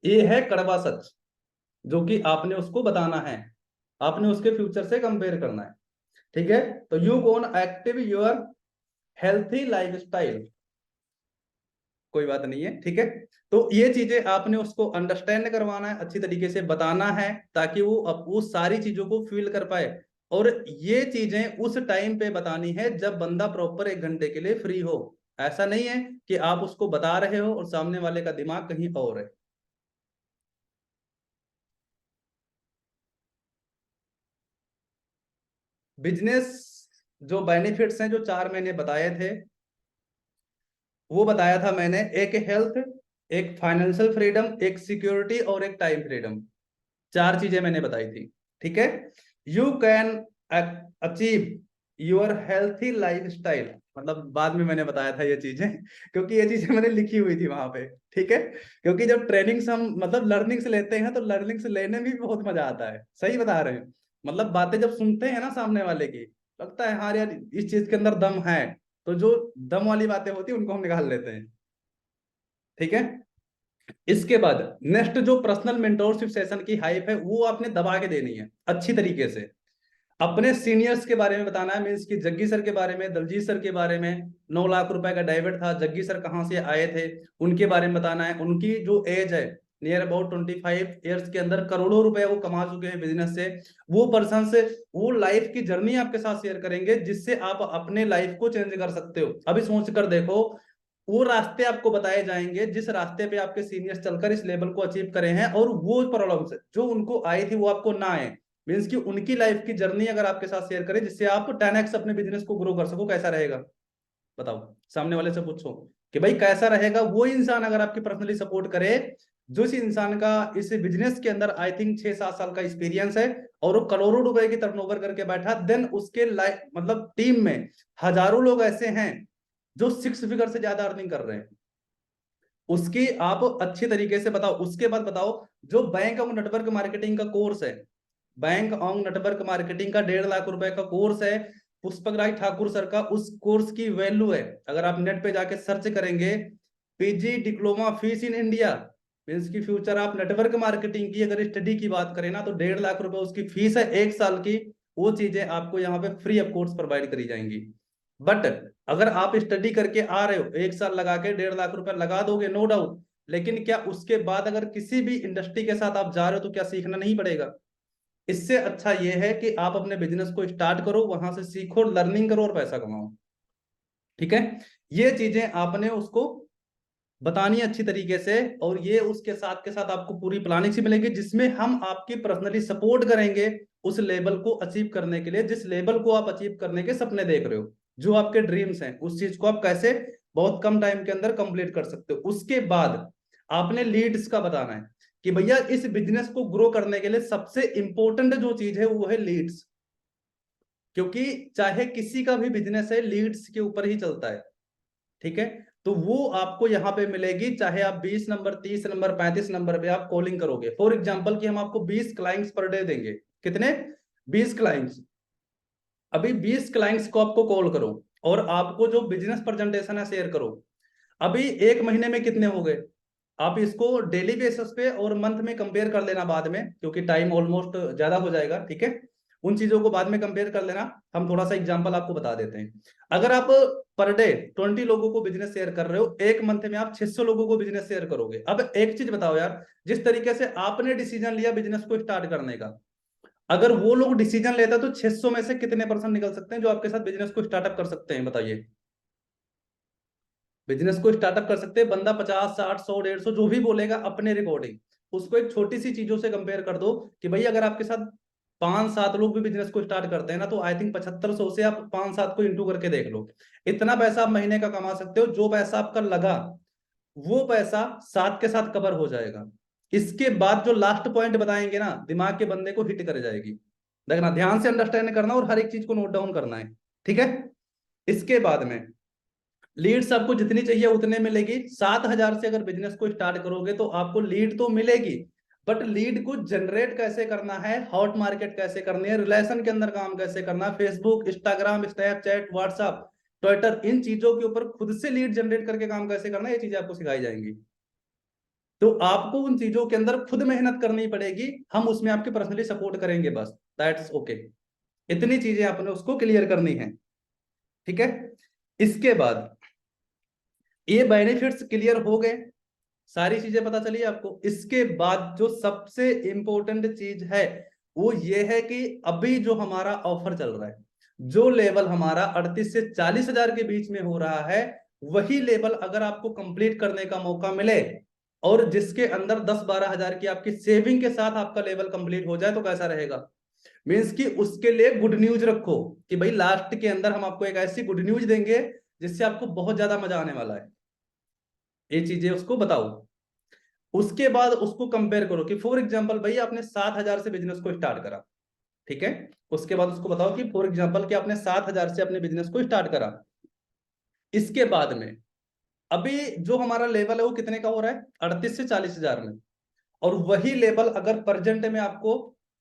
ये है कड़वा सच, जो कि आपने उसको बताना है, आपने उसके फ्यूचर से कंपेयर करना है। ठीक है, तो यू कौन एक्टिव योर हेल्थी लाइफस्टाइल, कोई बात नहीं है। ठीक है, तो ये चीजें आपने उसको अंडरस्टैंड करवाना है, अच्छी तरीके से बताना है, ताकि वो उस सारी चीजों को फील कर पाए। और ये चीजें उस टाइम पे बतानी है जब बंदा प्रॉपर 1 घंटे के लिए फ्री हो। ऐसा नहीं है कि आप उसको बता रहे हो और सामने वाले का दिमाग कहीं और है। बिजनेस जो बेनिफिट्स हैं जो चार मैंने बताए थे, वो बताया था मैंने, एक हेल्थ, एक फाइनेंशियल फ्रीडम, एक सिक्योरिटी और एक टाइम फ्रीडम। चार चीजें मैंने बताई थी। ठीक है, you can achieve your healthy life style, मतलब बाद में मैंने बताया था ये चीजें क्योंकि ये चीजें मैंने लिखी हुई थी वहां पे। ठीक है, क्योंकि जब ट्रेनिंग्स हम मतलब लर्निंग्स लेते हैं तो लर्निंग्स लेने में भी बहुत मजा आता है, सही बता रहे हैं। मतलब बातें जब सुनते हैं ना सामने वाले की, लगता है हाँ यार इस चीज के अंदर दम है, तो जो दम वाली बातें होती है उनको हम निकाल लेते हैं। ठीक है, इसके बाद नेक्स्ट जो पर्सनल मेंटोरशिप सेशन की हाइप है वो आपने दबा के देनी है अच्छी तरीके से। अपने सीनियर्स के बारे में बताना है, मीन्स कि जग्गी सर के बारे में, दलजीत सर के बारे में, 9 लाख रुपए का डाइवर्ट था, जग्गी सर कहाँ से आए थे उनके बारे में बताना है। उनकी जो एज है नियर अबाउट 25 ईयर्स के अंदर करोड़ों रुपए वो कमा चुके हैं बिजनेस से। वो पर्सन से वो लाइफ की जर्नी आपके साथ शेयर करेंगे जिससे आप अपने लाइफ को चेंज कर सकते हो। अभी सोच कर देखो, वो रास्ते आपको बताए जाएंगे जिस रास्ते पे आपके सीनियर्स चलकर इस लेवल को अचीव करे हैं, और वो प्रॉब्लम्स जो उनको आई थी वो आपको ना आए। मीन्स कि उनकी लाइफ की जर्नी अगर आपके साथ शेयर करें जिससे आप 10x अपने बिजनेस को ग्रो कर सको, कैसा रहेगा बताओ? सामने वाले से पूछो कि भाई कैसा रहेगा। वो इंसान अगर आपकी पर्सनली सपोर्ट करे, जो इस इंसान का इस बिजनेस के अंदर आई थिंक 6-7 साल का एक्सपीरियंस है और वो करोड़ों रुपए की टर्नओवर करके बैठा, देन उसके लाइफ मतलब टीम में हजारों लोग ऐसे हैं जो 6 फिगर से ज्यादा अर्निंग कर रहे हैं, उसकी आप अच्छी तरीके से बताओ। उसके बाद बताओ जो बैंक ऑफ नेटवर्क मार्केटिंग का कोर्स है, बैंक ऑन नेटवर्क मार्केटिंग का 1.5 लाख रुपए का कोर्स है पुष्पक राज ठाकुर सर का, उस कोर्स की वैल्यू है, अगर आप नेट पे जाके सर्च करेंगे, PG diploma fees in India, means की फ्यूचर आप नेटवर्क मार्केटिंग की अगर स्टडी की बात करें ना, तो 1.5 लाख रुपए उसकी फीस है 1 साल की। वो चीजें आपको यहाँ पे फ्री ऑफ कोर्स प्रोवाइड करी जाएंगी। बट अगर आप स्टडी करके आ रहे हो, 1 साल लगा के 1.5 लाख रुपए लगा दोगे, नो डाउट, लेकिन क्या उसके बाद अगर किसी भी इंडस्ट्री के साथ आप जा रहे हो तो क्या सीखना नहीं पड़ेगा? इससे अच्छा यह है कि आप अपने बिजनेस को स्टार्ट करो, वहां से सीखो, लर्निंग करो और पैसा कमाओ। ठीक है, ये चीजें आपने उसको बतानी है अच्छी तरीके से, और ये उसके साथ के साथ आपको पूरी प्लानिंग से मिलेगी, जिसमें हम आपकी पर्सनली सपोर्ट करेंगे उस लेवल को अचीव करने के लिए, जिस लेवल को आप अचीव करने के सपने देख रहे हो, जो आपके ड्रीम्स हैं, उस चीज को आप कैसे बहुत कम टाइम के अंदर कंप्लीट कर सकते हो। उसके बाद आपने लीड्स का बताना है कि भैया इस बिजनेस को ग्रो करने के लिए सबसे इंपॉर्टेंट जो चीज है वो है लीड्स, क्योंकि चाहे किसी का भी बिजनेस है लीड्स के ऊपर ही चलता है। ठीक है, तो वो आपको यहाँ पे मिलेगी, चाहे आप 20 नंबर, 30 नंबर, 35 नंबर पे आप कॉलिंग करोगे। फॉर एग्जाम्पल कि हम आपको 20 क्लाइंट्स पर डे देंगे, कितने? 20 क्लाइंट्स। अभी 20 क्लाइंट्स को आपको कॉल करो और आपको जो बिजनेस प्रेजेंटेशन है शेयर करो। अभी 1 महीने में कितने हो गए? आप इसको डेली बेसिस पे और मंथ में कंपेयर कर लेना बाद में, क्योंकि टाइम ऑलमोस्ट ज्यादा हो जाएगा। ठीक है, उन चीजों को बाद में कंपेयर कर लेना, हम थोड़ा सा एग्जांपल आपको बता देते हैं। अगर आप पर डे 20 लोगों को बिजनेस शेयर कर रहे हो, 1 मंथ में आप 600 लोगों को बिजनेस शेयर करोगे। अब एक चीज बताओ यार, जिस तरीके से आपने डिसीजन लिया बिजनेस को स्टार्ट करने का, अगर वो लोग डिसीजन लेता तो 600 में से कितने परसेंट निकल सकते हैं जो आपके साथ बिजनेस को स्टार्टअप कर सकते हैं? बताइए। बिजनेस को स्टार्टअप कर सकते हैं बंदा 50, 60, 100, 150 जो भी बोलेगा अपने रिकॉर्डिंग। उसको एक छोटी सी चीजों से कंपेयर कर दो कि भाई अगर आपके साथ 5-7 लोग भी बिजनेस को स्टार्ट करते हैं ना, तो आई थिंक 7500 से आप 5-7 को इंटू करके देख लो, इतना पैसा आप महीने का कमा सकते हो। जो पैसा आपका लगा वो पैसा साथ के साथ कवर हो जाएगा। इसके बाद जो लास्ट पॉइंट बताएंगे ना, दिमाग के बंदे को हिट कर जाएगी। देखना, ध्यान से अंडरस्टैंड करना और हर एक चीज को नोट डाउन करना है। ठीक है, इसके बाद में लीड्स आपको जितनी चाहिए उतने मिलेगी। 7,000 से अगर बिजनेस को स्टार्ट करोगे तो आपको लीड तो मिलेगी, बट लीड को जनरेट कैसे करना है, हॉट मार्केट कैसे करनी है, रिलेशन के अंदर काम कैसे करना है, Facebook, Instagram, Snapchat, WhatsApp, Twitter, इन चीजों के ऊपर खुद से लीड जनरेट करके काम कैसे करना है, ये चीजें आपको सिखाई जाएंगी। तो आपको उन चीजों के अंदर खुद मेहनत करनी पड़ेगी, हम उसमें आपके पर्सनली सपोर्ट करेंगे, बस दैट्स ओके। इतनी चीजें आपने उसको क्लियर करनी है। ठीक है, इसके बाद ये बेनिफिट्स क्लियर हो गए, सारी चीजें पता चली आपको। इसके बाद जो सबसे इंपॉर्टेंट चीज है वो ये है कि अभी जो हमारा ऑफर चल रहा है, जो लेवल हमारा 38 से 40 हजार के बीच में हो रहा है, वही लेवल अगर आपको कंप्लीट करने का मौका मिले और जिसके अंदर 10-12 हजार की आपकी सेविंग के साथ आपका लेवल कंप्लीट हो जाए, तो कैसा रहेगा? मीन्स कि उसके लिए गुड न्यूज रखो कि भाई लास्ट के अंदर हम आपको एक ऐसी गुड न्यूज देंगे जिससे आपको बहुत ज्यादा मजा आने वाला है। ये चीजें उसको बताओ। उसके बाद उसको कंपेयर करो कि फॉर एग्जांपल भाई आपने 7,000 से बिजनेस को स्टार्ट करा। ठीक है, उसके बाद उसको बताओ कि फॉर एग्जांपल कि आपने 7,000 से अपने बिजनेस को स्टार्ट करा। इसके बाद में अभी जो हमारा लेवल है वो कितने का हो रहा है? 38 से 40 हजार में। और वही लेवल अगर प्रेजेंट में आपको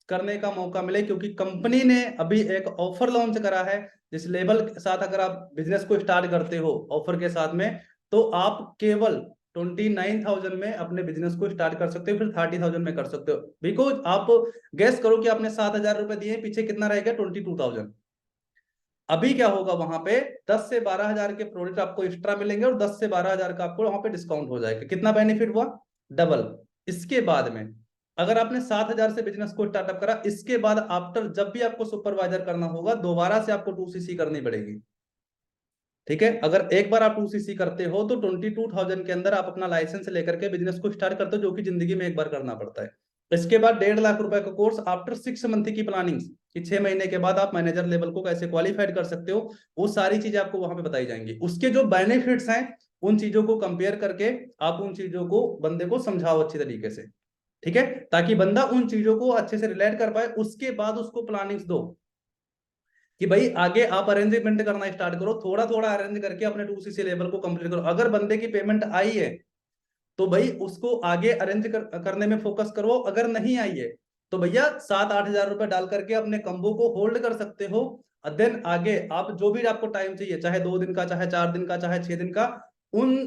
करने का मौका मिले, क्योंकि कंपनी ने अभी एक ऑफर लॉन्च करा है, जिस लेवल के साथ अगर आप बिजनेस को स्टार्ट करते हो ऑफर के साथ में, तो आप केवल 29,000 में अपने बिजनेस को स्टार्ट कर सकते हो, फिर 30,000 में कर सकते हो। बिकॉज आप गेस करो कि आपने 7,000 रुपए दिए, पीछे कितना रहेगा? 22,000। अभी क्या होगा वहां पे? 10 से 12 हजार के प्रोडक्ट आपको एक्स्ट्रा मिलेंगे और 10 से 12 हजार का आपको वहां पे डिस्काउंट हो जाएगा। कितना बेनिफिट हुआ? डबल। इसके बाद में अगर आपने 7,000 से बिजनेस को स्टार्टअप करा, इसके बाद आफ्टर जब भी आपको सुपरवाइजर करना होगा, दोबारा से आपको 2cc करनी पड़ेगी। ठीक है, अगर एक बार आप 2cc करते हो तो 22,000 के अंदर आप अपना लाइसेंस लेकर के बिजनेस को स्टार्ट करते हो, जो कि जिंदगी में एक बार करना पड़ता है। इसके बाद 1.5 लाख रुपए का कोर्स आफ्टर 6 मंथ की प्लानिंग, कि 6 महीने के बाद आप मैनेजर लेवल को कैसे क्वालिफाइड कर सकते हो, वो सारी चीजें आपको वहां पे बताई जाएंगी। उसके जो बेनिफिट्स हैं उन चीजों को कंपेयर करके आप उन चीजों को बंदे को समझाओ अच्छी तरीके से। ठीक है, ताकि बंदा उन चीजों को अच्छे से रिलेट कर पाए। उसके बाद उसको प्लानिंग्स दो कि भाई आगे आप अरेंजमेंट करना स्टार्ट करो, थोड़ा थोड़ा अरेंज करके अपने 2CC लेवल को कंप्लीट करो। अगर बंदे की पेमेंट आई है तो भाई उसको आगे करने में फोकस करो, अगर नहीं आई है तो भैया 7-8 हज़ार रुपए डाल करके अपने कंबो को होल्ड कर सकते हो। देन आगे आप जो भी आपको टाइम चाहिए, चाहे 2 दिन का, चाहे 4 दिन का, चाहे 6 दिन का, उन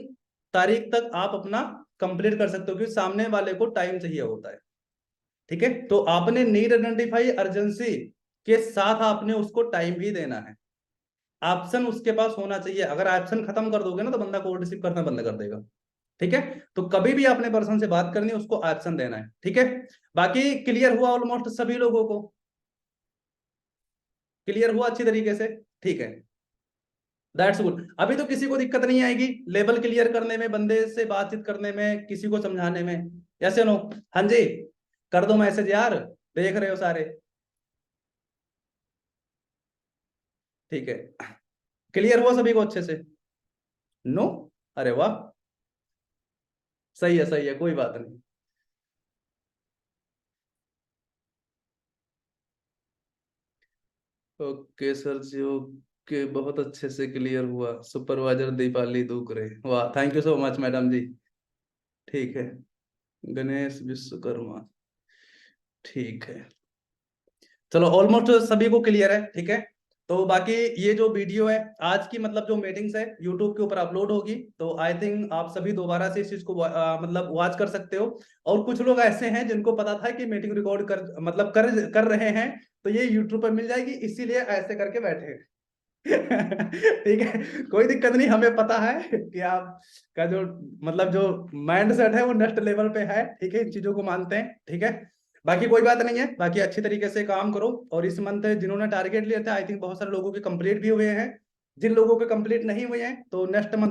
तारीख तक आप अपना कंप्लीट कर सकते हो, क्योंकि सामने वाले को टाइम चाहिए होता है। ठीक है, तो आपने नीड आइडेंटिफाई अर्जेंसी के साथ आपने उसको टाइम भी देना है। ऑप्शन उसके पास होना चाहिए। अगर ऑप्शन खत्म कर दोगे ना तो बंदा कॉल रिसीव करना बंद कर देगा। ठीक है, तो कभी भी आपने पर्सन से बात करनी है उसको ऑप्शन देना है। ठीक है, बाकी क्लियर हुआ ऑलमोस्ट सभी लोगों को? क्लियर हुआ अच्छी तरीके से? ठीक है, दैट्स गुड। अभी तो किसी को दिक्कत नहीं आएगी लेवल क्लियर करने में, बंदे से बातचीत करने में, किसी को समझाने में? ऐसे नो? हाँ जी, कर दो मैसेज यार, देख रहे हो सारे। ठीक है, क्लियर हुआ सभी को अच्छे से? नो? अरे वाह, सही है सही है, कोई बात नहीं। ओके सर जी, ओके, बहुत अच्छे से क्लियर हुआ। सुपरवाइजर दीपाली दुकरे, वाह, thank you so much madam ji. ठीक है, गणेश विश्वकर्मा, ठीक है, चलो ऑलमोस्ट सभी को क्लियर है। ठीक है, तो बाकी ये जो वीडियो है आज की, मतलब जो मीटिंग्स है यूट्यूब के ऊपर अपलोड होगी, तो आई थिंक आप सभी दोबारा से इस चीज को मतलब वॉच कर सकते हो। और कुछ लोग ऐसे हैं जिनको पता था कि मीटिंग रिकॉर्ड कर मतलब कर रहे हैं, तो ये यूट्यूब पर मिल जाएगी, इसीलिए ऐसे करके बैठे हैं। ठीक है, कोई दिक्कत नहीं, हमें पता है कि आप का जो मतलब जो माइंड सेट है वो नेक्स्ट लेवल पे है। ठीक है, इन चीजों को मानते हैं। ठीक है, बाकी कोई बात नहीं है, बाकी अच्छी तरीके से काम करो। और इस मंथ जिन्होंने टारगेट लिया था आई थिंक बहुत सारे लोगों के कंप्लीट भी हुए हैं। जिन लोगों के कंप्लीट नहीं हुए हैं तो नेक्स्ट मंथ